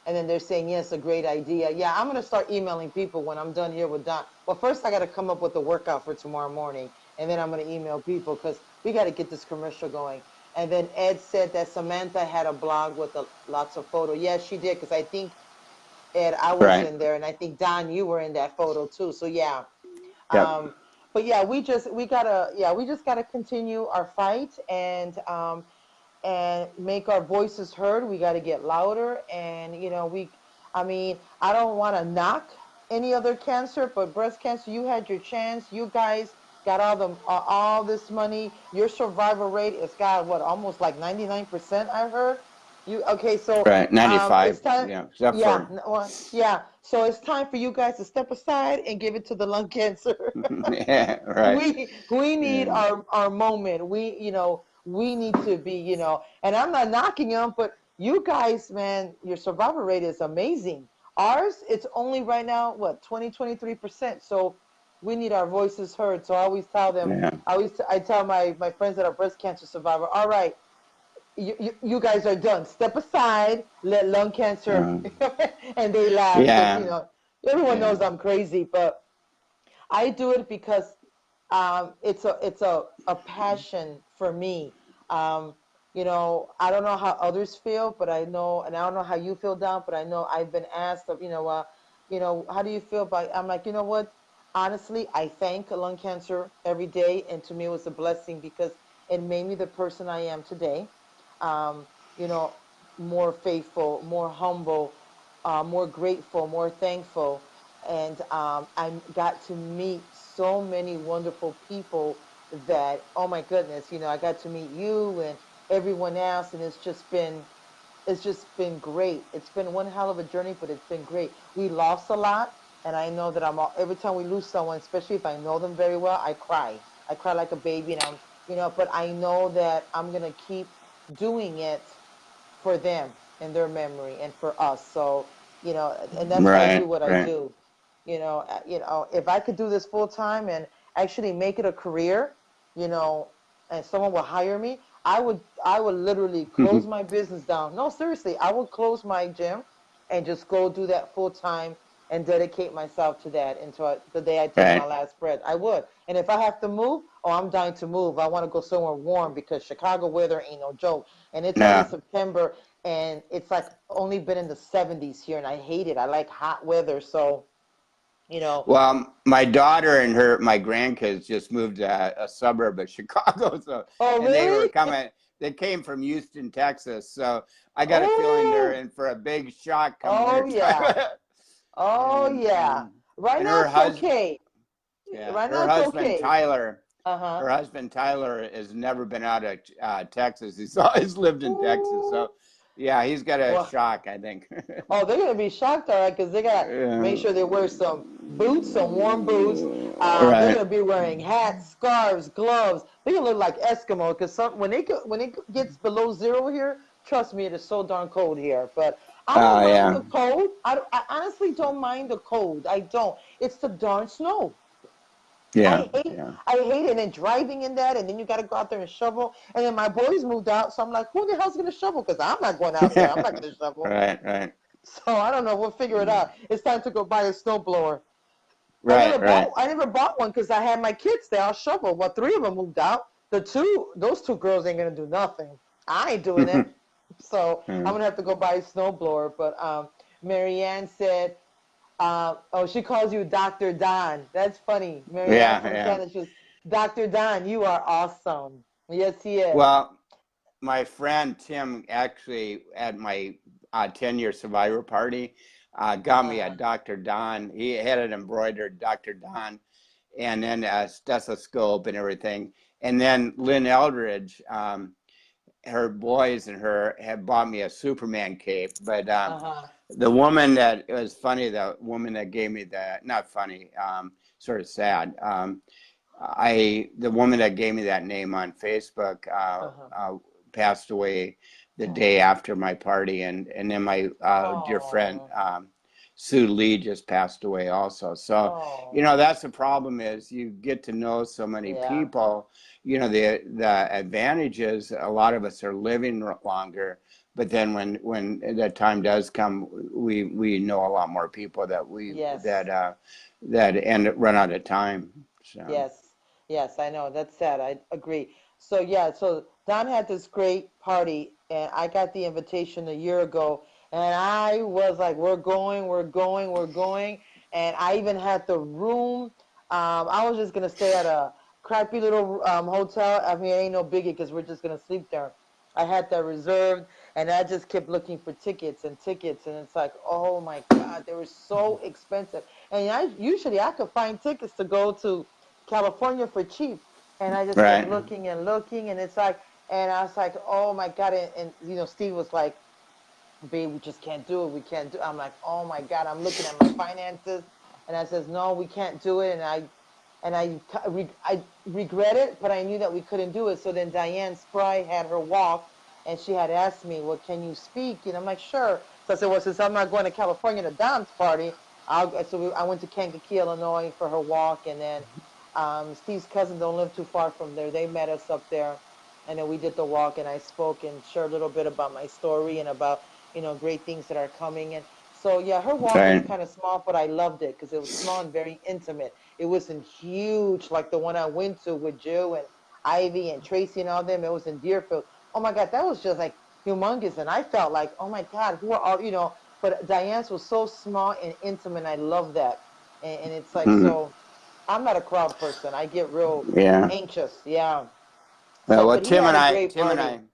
and then they're saying, yes, a great idea. Yeah, I'm going to start emailing people when I'm done here with Don. Well, first I got to come up with a workout for tomorrow morning, and then I'm going to email people because we got to get this commercial going. And then Ed said that Samantha had a blog with lots of photos. Yes, she did, because I think, Ed, I was Right. in there, and I think, Don, you were in that photo too. So yeah. Yep. But yeah, we just gotta continue our fight, and make our voices heard. We got to get louder. And, I mean, I don't want to knock any other cancer, but breast cancer, you had your chance. You guys got all this money. Your survival rate is got what, almost like 99%, I heard. Okay, so Right. it's 95. time. Yeah. Except Yeah, for. well, yeah. So it's time for you guys to step aside and give it to the lung cancer. Yeah. Right. We need Yeah. our moment. We need to be, and I'm not knocking them, but you guys, man, your survival rate is amazing. Ours, it's only right now, what, 23%. So we need our voices heard. So I always tell them, Yeah. I tell my friends that are breast cancer survivor, all right, you guys are done. Step aside, let lung cancer, Uh, and they laugh because, yeah. everyone Yeah. knows I'm crazy, but I do it because it's a passion for me. Um, I don't know how others feel, but I know, and I don't know how you feel, Don, but I know I've been asked of, how do you feel about? I'm like, you know what? Honestly, I thank lung cancer every day, and to me, it was a blessing because it made me the person I am today. Um, you know, more faithful, more humble, more grateful, more thankful, and I got to meet so many wonderful people that, oh my goodness, I got to meet you and everyone else, and it's just been great. It's been one hell of a journey, but it's been great. We lost a lot, and I know that every time we lose someone, especially if I know them very well, I cry. I cry like a baby, and but I know that I'm gonna keep doing it for them and their memory and for us. So, and that's why I do Right. what I Right. do. If I could do this full time and actually make it a career, you know, and someone will hire me, I would literally close my business down. No, seriously, I would close my gym and just go do that full time and dedicate myself to that until the day I take my Right. last breath. I would. And if I have to move, oh, I'm dying to move. I want to go somewhere warm because Chicago weather ain't no joke. And it's only No. September, and it's like only been in the 70s here, and I hate it. I like hot weather. So, you know, Well, my daughter and my grandkids just moved to a suburb of Chicago, oh, and they were really? coming. They came from Houston, Texas, so I got a feeling they're Oh, in for a big shock come oh, winter time. yeah. Oh, and yeah. and Right and now her it's husband, okay. yeah, Right now her it's husband okay. Tyler, her husband Tyler has never been out of Texas. He's always lived in Texas. So, yeah, he's got a shock, I think. Oh, they're gonna be shocked, all right, because they got to make sure they wear some boots, some warm boots. They're gonna be wearing hats, scarves, gloves. They're gonna look like Eskimo because when it gets below zero here, trust me, it is so darn cold here. But I don't mind the cold. I honestly don't mind the cold. I don't. It's the darn snow. I hate it. And then driving in that, and then you got to go out there and shovel. And then my boys moved out, so I'm like, who the hell's going to shovel? Because I'm not going out there. I'm not going to shovel. Right. So I don't know. We'll figure it out. It's time to go buy a snowblower. I never bought one because I had my kids there. I'll shovel. Well, 3 of them moved out. Those 2 girls ain't going to do nothing. I ain't doing it. So I'm going to have to go buy a snowblower. But Marianne said, she calls you Dr. Don. That's funny. Marianne from Canada, she was, Dr. Don, you are awesome. Yes, he is. Well, my friend Tim actually at my 10-year survivor party got me a Dr. Don. He had it embroidered, Dr. Don, and then a stethoscope and everything. And then Lynn Eldridge, her boys and her had bought me a Superman cape, but the woman that, it was funny, the woman that gave me that, not funny, sort of sad. The woman that gave me that name on Facebook passed away the day after my party, and then my dear friend Sue Lee just passed away also. So that's the problem, is you get to know so many people. The advantage is a lot of us are living longer, but then when that time does come, we know a lot more people that run out of time. So. Yes, I know. That's sad. I agree. So Don had this great party, and I got the invitation a year ago, and I was like, we're going. And I even had the room. I was just going to stay at a crappy little hotel. I mean, it ain't no biggie because we're just going to sleep there. I had that reserved, and I just kept looking for tickets, and it's like, oh my God, they were so expensive. And usually I could find tickets to go to California for cheap, and I just kept looking, and it's like, and I was like, oh my God, and Steve was like, babe, we just can't do it. We can't do it. I'm like, oh my God, I'm looking at my finances, and I says, no, we can't do it, and I regret it, but I knew that we couldn't do it. So then Diane Spry had her walk, and she had asked me, well, can you speak? And I'm like, sure. So I said, well, since I'm not going to California to Don's party, I went to Kankakee, Illinois for her walk, and then Steve's cousins don't live too far from there. They met us up there, and then we did the walk, and I spoke and shared a little bit about my story and about, great things that are coming. And so, yeah, her walk was kind of small, but I loved it because it was small and very intimate. It wasn't huge like the one I went to with Jill and Ivy and Tracy and all them. It was in Deerfield. Oh, my God, that was just like humongous. And I felt like, oh, my God, who are all, but Diane's was so small and intimate. And I love that. And it's like, so I'm not a crowd person. I get real anxious. Yeah. So, Well, but he had a great party.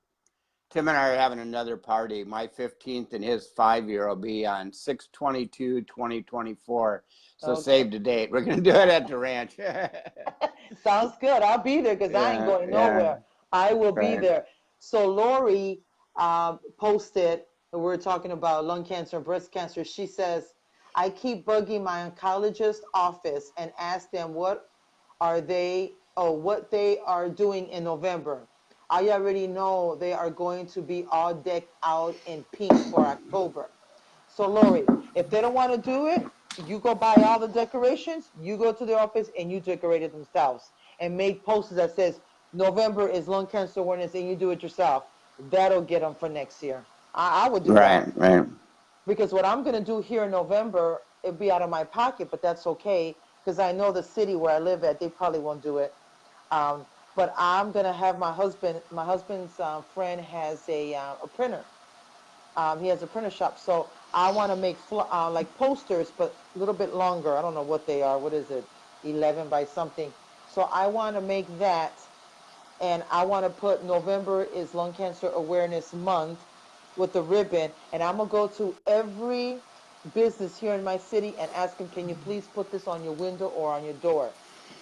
Tim and I are having another party. My 15th and his 5-year will be on 6/22/2024. So save the date. We're going to do it at the ranch. Sounds good. I'll be there because I ain't going nowhere. I will be there. So Lori posted, we're talking about lung cancer and breast cancer. She says, I keep bugging my oncologist office and ask them what they are doing in November. I already know they are going to be all decked out in pink for October. So Lori, if they don't want to do it, you go buy all the decorations, you go to the office and you decorate it themselves and make posters that says November is lung cancer awareness, and you do it yourself. That'll get them for next year. I would do that. Right. Because what I'm going to do here in November, it'd be out of my pocket, but that's okay because I know the city where I live at, they probably won't do it. But I'm going to have my husband's friend has a printer. He has a printer shop. So I want to make like posters, but a little bit longer. I don't know what they are. What is it? 11 by something. So I want to make that. And I want to put November is Lung Cancer Awareness Month with the ribbon. And I'm going to go to every business here in my city and ask them, can you please put this on your window or on your door?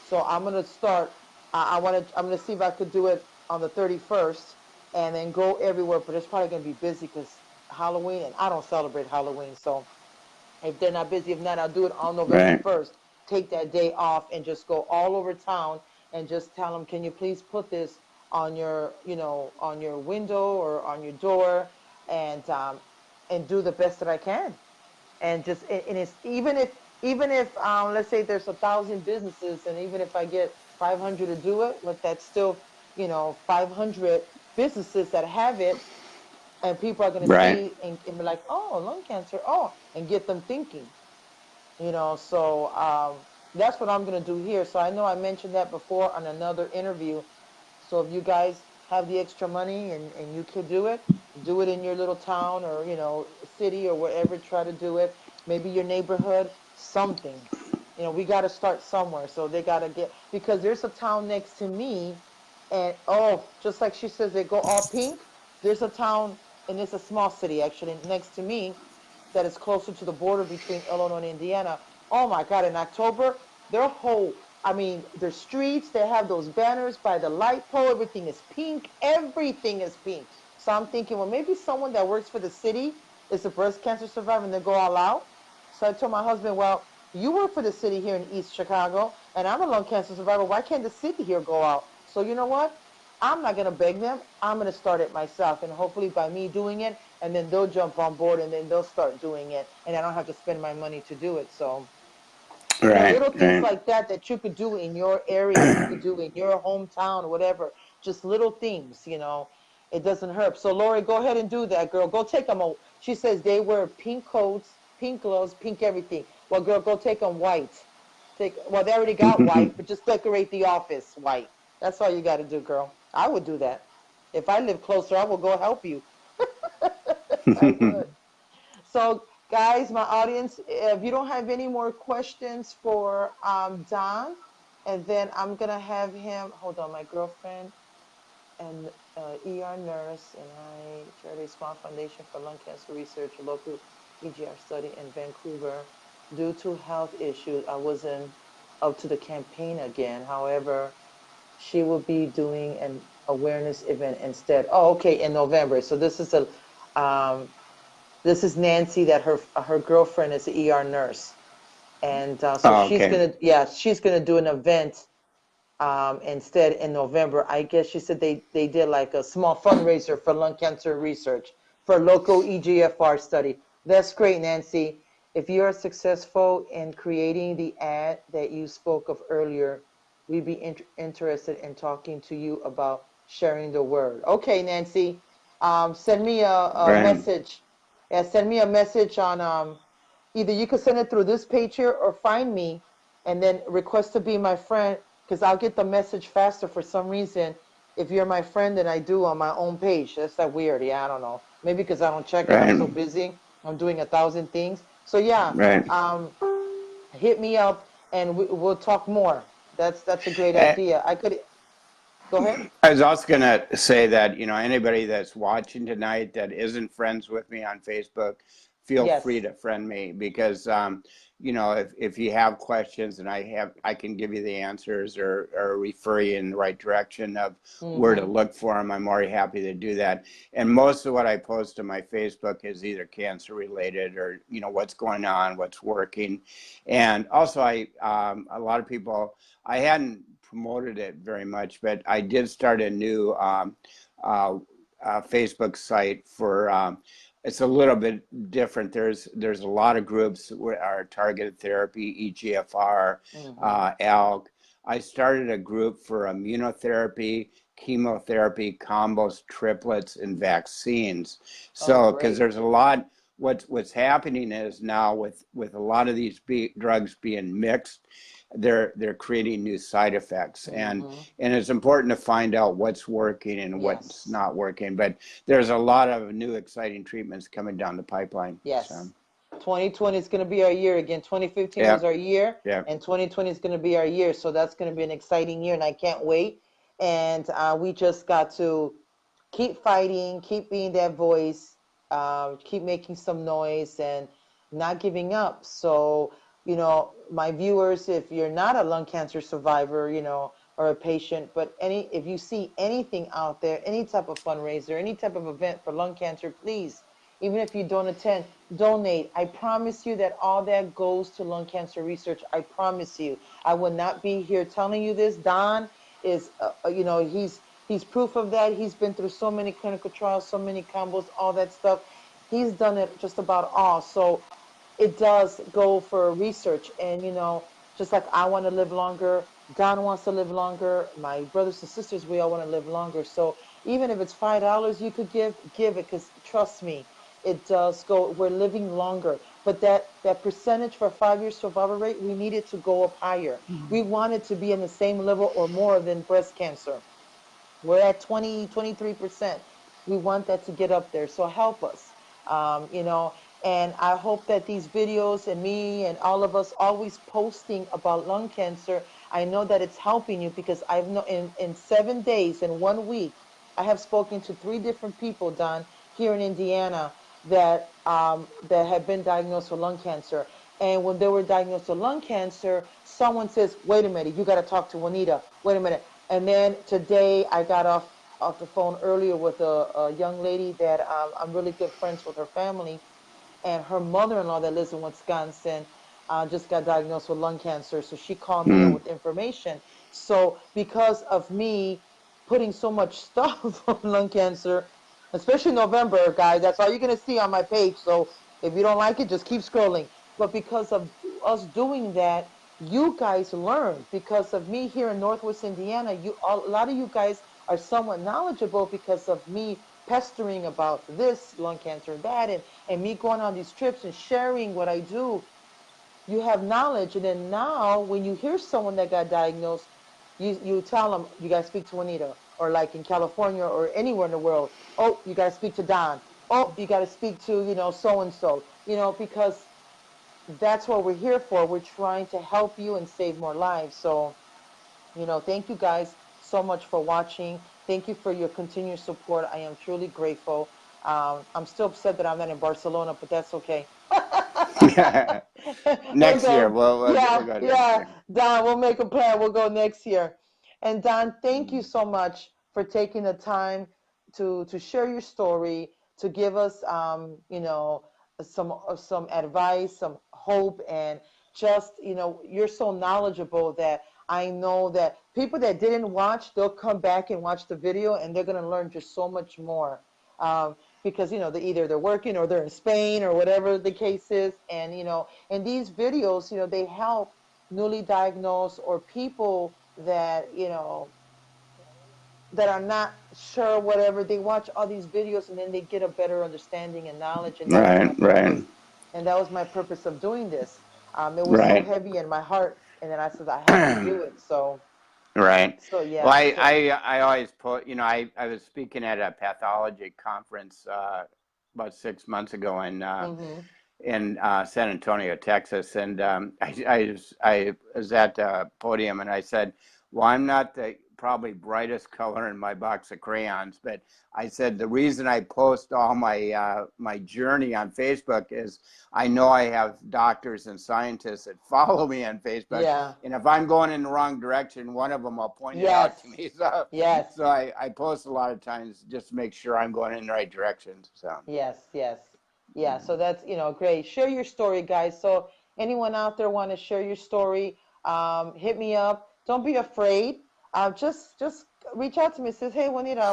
So I'm going to start I'm gonna see if I could do it on the 31st, and then go everywhere. But it's probably gonna be busy because Halloween, and I don't celebrate Halloween. So if they're not busy, if not, I'll do it on November Right. 1st. Take that day off and just go all over town and just tell them, can you please put this on your, on your window or on your door, and do the best that I can. And just, and it's even if let's say there's 1,000 businesses, and even if I get 500 to do it, but that's still 500 businesses that have it, and people are going to Right. see and be like, oh, lung cancer, oh, and get them thinking. So that's what I'm going to do here. So I know I mentioned that before on another interview. So if you guys have the extra money, and you could do it in your little town, or city, or wherever. Try to do it. Maybe your neighborhood, something. We got to start somewhere. So they got to get, because there's a town next to me, and oh, just like she says, they go all pink. There's a town, and it's a small city actually next to me, that is closer to the border between Illinois and Indiana. Oh my God, in October, their whole, I mean, their streets, they have those banners by the light pole. Everything is pink. Everything is pink. So I'm thinking, well, maybe someone that works for the city is a breast cancer survivor, and they go all out. So I told my husband, well, you work for the city here in East Chicago, and I'm a lung cancer survivor. Why can't the city here go out? So you know what? I'm not going to beg them. I'm going to start it myself. And hopefully by me doing it, and then they'll jump on board, and then they'll start doing it. And I don't have to spend my money to do it. So, Right. little things Right. like that you could do in your area, you could do in your hometown or whatever. Just little things. It doesn't hurt. So, Lori, go ahead and do that, girl. Go take them. She says they wear pink coats, pink gloves, pink everything. Well, girl, go take them white. Well, they already got white, but just decorate the office white. That's all you got to do, girl. I would do that. If I live closer, I will go help you. I would. So, guys, my audience, if you don't have any more questions for Don, and then I'm gonna have him. Hold on, my girlfriend and ER nurse, and I chaired a small foundation for lung cancer research, a local EGR study in Vancouver. Due to health issues, I wasn't up to the campaign again. However, she will be doing an awareness event instead. Oh, okay, in November. So um, this is Nancy, that her girlfriend is an ER nurse, and so Oh, she's okay. gonna do an event instead in November. I guess she said they did like a small fundraiser for lung cancer research for local EGFR study. That's great, Nancy. If you are successful in creating the ad that you spoke of earlier, we'd be interested in talking to you about sharing the word. Okay, Nancy. Send me a Right. message. Yeah, send me a message on either you could send it through this page here, or find me and then request to be my friend, because I'll get the message faster for some reason if you're my friend than I do on my own page. That's that weird. Yeah, I don't know. Maybe because I don't check it. I'm so Right. busy. I'm doing 1,000 things. So yeah, Right. um, hit me up, and we'll talk more. That's a great Eh, idea. I could go ahead. I was also going to say that, anybody that's watching tonight that isn't friends with me on Facebook, feel free Yes. to friend me because, if you have questions and I can give you the answers, or refer you in the right direction of where to Mm-hmm. look for them. I'm more happy to do that. And most of what I post on my Facebook is either cancer related, or, what's going on, what's working. And also a lot of people, I hadn't promoted it very much, but I did start a new uh, Facebook site for. It's a little bit different. There's a lot of groups where are targeted therapy, EGFR, Mm-hmm. ALK. I started a group for immunotherapy, chemotherapy, combos, triplets, and vaccines. Oh, So, because great. there's a lot. What's happening is now with a lot of these drugs being mixed, they're creating new side effects, Mm-hmm. and it's important to find out what's working and what's Yes. not working. But there's a lot of new exciting treatments coming down the pipeline. So Yes. 2020 is going to be our year again. 2015 yeah, was our year, yeah, and 2020 is going to be our year. So that's going to be an exciting year, and I can't wait. And we just got to keep fighting, keep being that voice, keep making some noise, and not giving up. So, my viewers, if you're not a lung cancer survivor, or a patient, but if you see anything out there, any type of fundraiser, any type of event for lung cancer, please, even if you don't attend, donate. I promise you that all that goes to lung cancer research. I promise you. I will not be here telling you this. Don is, he's proof of that. He's been through so many clinical trials, so many combos, all that stuff. He's done it just about all. So it does go for research. And, just like I want to live longer, Don wants to live longer. My brothers and sisters, we all want to live longer. So even if it's $5 you could give it, because trust me, it does go. We're living longer. But that percentage for 5 year survival rate, we need it to go up higher. We want it to be in the same level or more than breast cancer. We're at 23%. We want that to get up there. So help us, and I hope that these videos and me and all of us always posting about lung cancer, I know that it's helping you, because I've known in 7 days, in 1 week, I have spoken to 3 different people, Don, here in Indiana that have been diagnosed with lung cancer. And when they were diagnosed with lung cancer, someone says, wait a minute, you got to talk to Juanita. Wait a minute. And then today I got off the phone earlier with a young lady that I'm really good friends with her family. And her mother-in-law that lives in Wisconsin just got diagnosed with lung cancer. So she called me in with information. So because of me putting so much stuff on lung cancer, especially November, guys, that's all you're going to see on my page. So if you don't like it, just keep scrolling. But because of us doing that, you guys learn. Because of me here in Northwest Indiana, a lot of you guys are somewhat knowledgeable because of me pestering about this lung cancer, that, and me going on these trips and sharing what I do. You have knowledge, and then now when you hear someone that got diagnosed, you tell them, you got to speak to Juanita, or like in California or anywhere in the world, oh, you got to speak to Don, oh, you got to speak to so and so, because that's what we're here for. We're trying to help you and save more lives. So thank you guys so much for watching. Thank you for your continued support. I am truly grateful. I'm still upset that I'm not in Barcelona, but that's okay. Next year, we'll yeah, go next yeah. year. Don, we'll make a plan. We'll go next year. And Don, thank you so much for taking the time to share your story, to give us, some advice, some hope, and just, you're so knowledgeable that I know that people that didn't watch, they'll come back and watch the video, and they're going to learn just so much more. Because they're working or they're in Spain or whatever the case is, and these videos, they help newly diagnosed or people that are not sure, whatever. They watch all these videos and then they get a better understanding and knowledge, and that was my purpose. And that was my purpose of doing this. It was so heavy in my heart, and then I said I have to do it. So Right. yeah. Well, I always put, I was speaking at a pathology conference about 6 months ago in San Antonio, Texas, and I was at the podium, and I said, well, I'm not the probably brightest color in my box of crayons, but I said the reason I post all my journey on Facebook is I know I have doctors and scientists that follow me on Facebook, and if I'm going in the wrong direction, one of them will point it out to me. So so I post a lot of times just to make sure I'm going in the right direction. So yeah. So that's great. Share your story, guys. So anyone out there want to share your story, hit me up. Don't be afraid. Just reach out to me. Says, hey, Juanita, I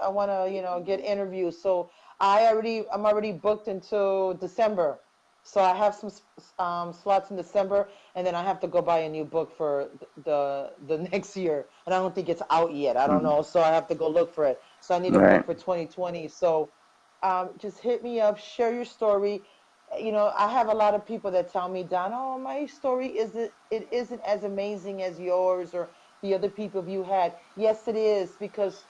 wanna get interviews. So I'm already booked until December. So I have some slots in December, and then I have to go buy a new book for the next year, and I don't think it's out yet. I don't know, so I have to go look for it. So I need a book for 2020. So just hit me up, share your story. I have a lot of people that tell me, Don, oh, my story isn't as amazing as yours or the other people you had. Yes, it is, because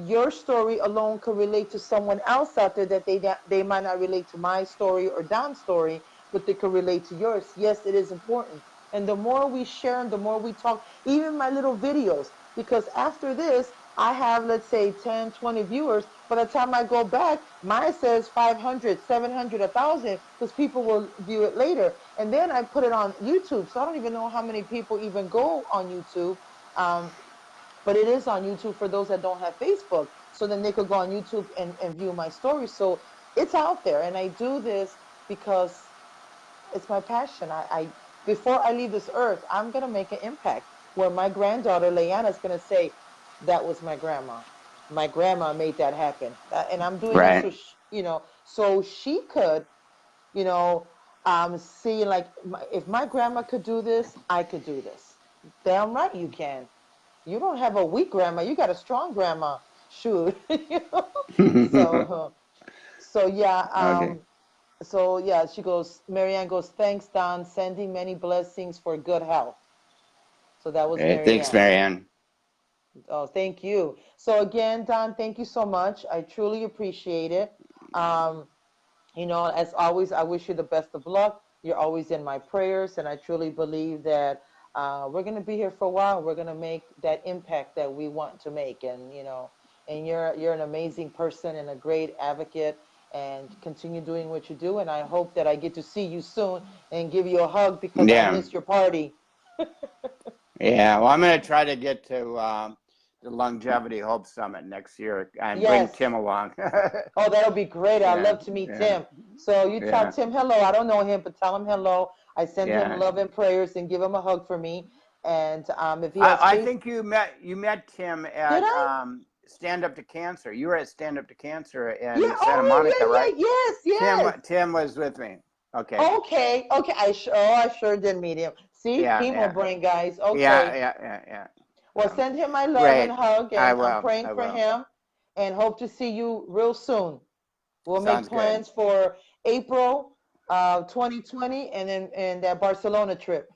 your story alone could relate to someone else out there that they might not relate to my story or Don's story, but they could relate to yours. Yes, it is important. And the more we share and the more we talk, even my little videos, because after this, I have, let's say, 10, 20 viewers. By the time I go back, mine says 500, 700, 1,000, because people will view it later. And then I put it on YouTube. So I don't even know how many people even go on YouTube. but it is on YouTube for those that don't have Facebook. So then they could go on YouTube and view my stories. So it's out there. And I do this because it's my passion. Before I leave this earth, I'm going to make an impact where my granddaughter, Leanna, is going to say, that was my grandma. My grandma made that happen. And I'm doing it so, so she could, see like, if my grandma could do this, I could do this. Damn right you can. You don't have a weak grandma. You got a strong grandma. Shoot. So, so yeah. Okay. So yeah, Marianne goes, thanks, Don, sending many blessings for good health. So that was Hey, thanks, Marianne. Marianne. Oh, thank you. So again, Don, thank you so much. I truly appreciate it. As always, I wish you the best of luck. You're always in my prayers, and I truly believe that we're going to be here for a while. We're going to make that impact that we want to make, and and you're an amazing person and a great advocate, and continue doing what you do. And I hope that I get to see you soon and give you a hug because I missed your party. Yeah, well, I'm going to try to get to the Longevity Hope Summit next year and bring Tim along. Oh, that'll be great. I'd love to meet Tim. So you tell Tim hello. I don't know him, but tell him hello. I send him love and prayers, and give him a hug for me. And if he has I think you met Tim at Stand Up to Cancer. You were at Stand Up to Cancer in Santa Monica, right? Yes. Tim was with me. Okay. Okay. I sure did meet him. See, chemo brain, guys. Okay. Yeah. Well, send him my love and hug, and I'm praying for him, and hope to see you real soon. We'll make plans for April 2020, and then that Barcelona trip.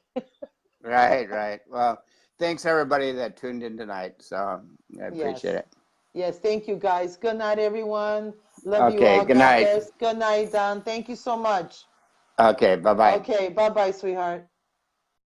Right. Well, thanks everybody that tuned in tonight. So I appreciate it. Yes, thank you guys. Good night, everyone. Love you all. Good night. Good night, Don. Thank you so much. Okay, bye-bye. Okay, bye-bye, sweetheart.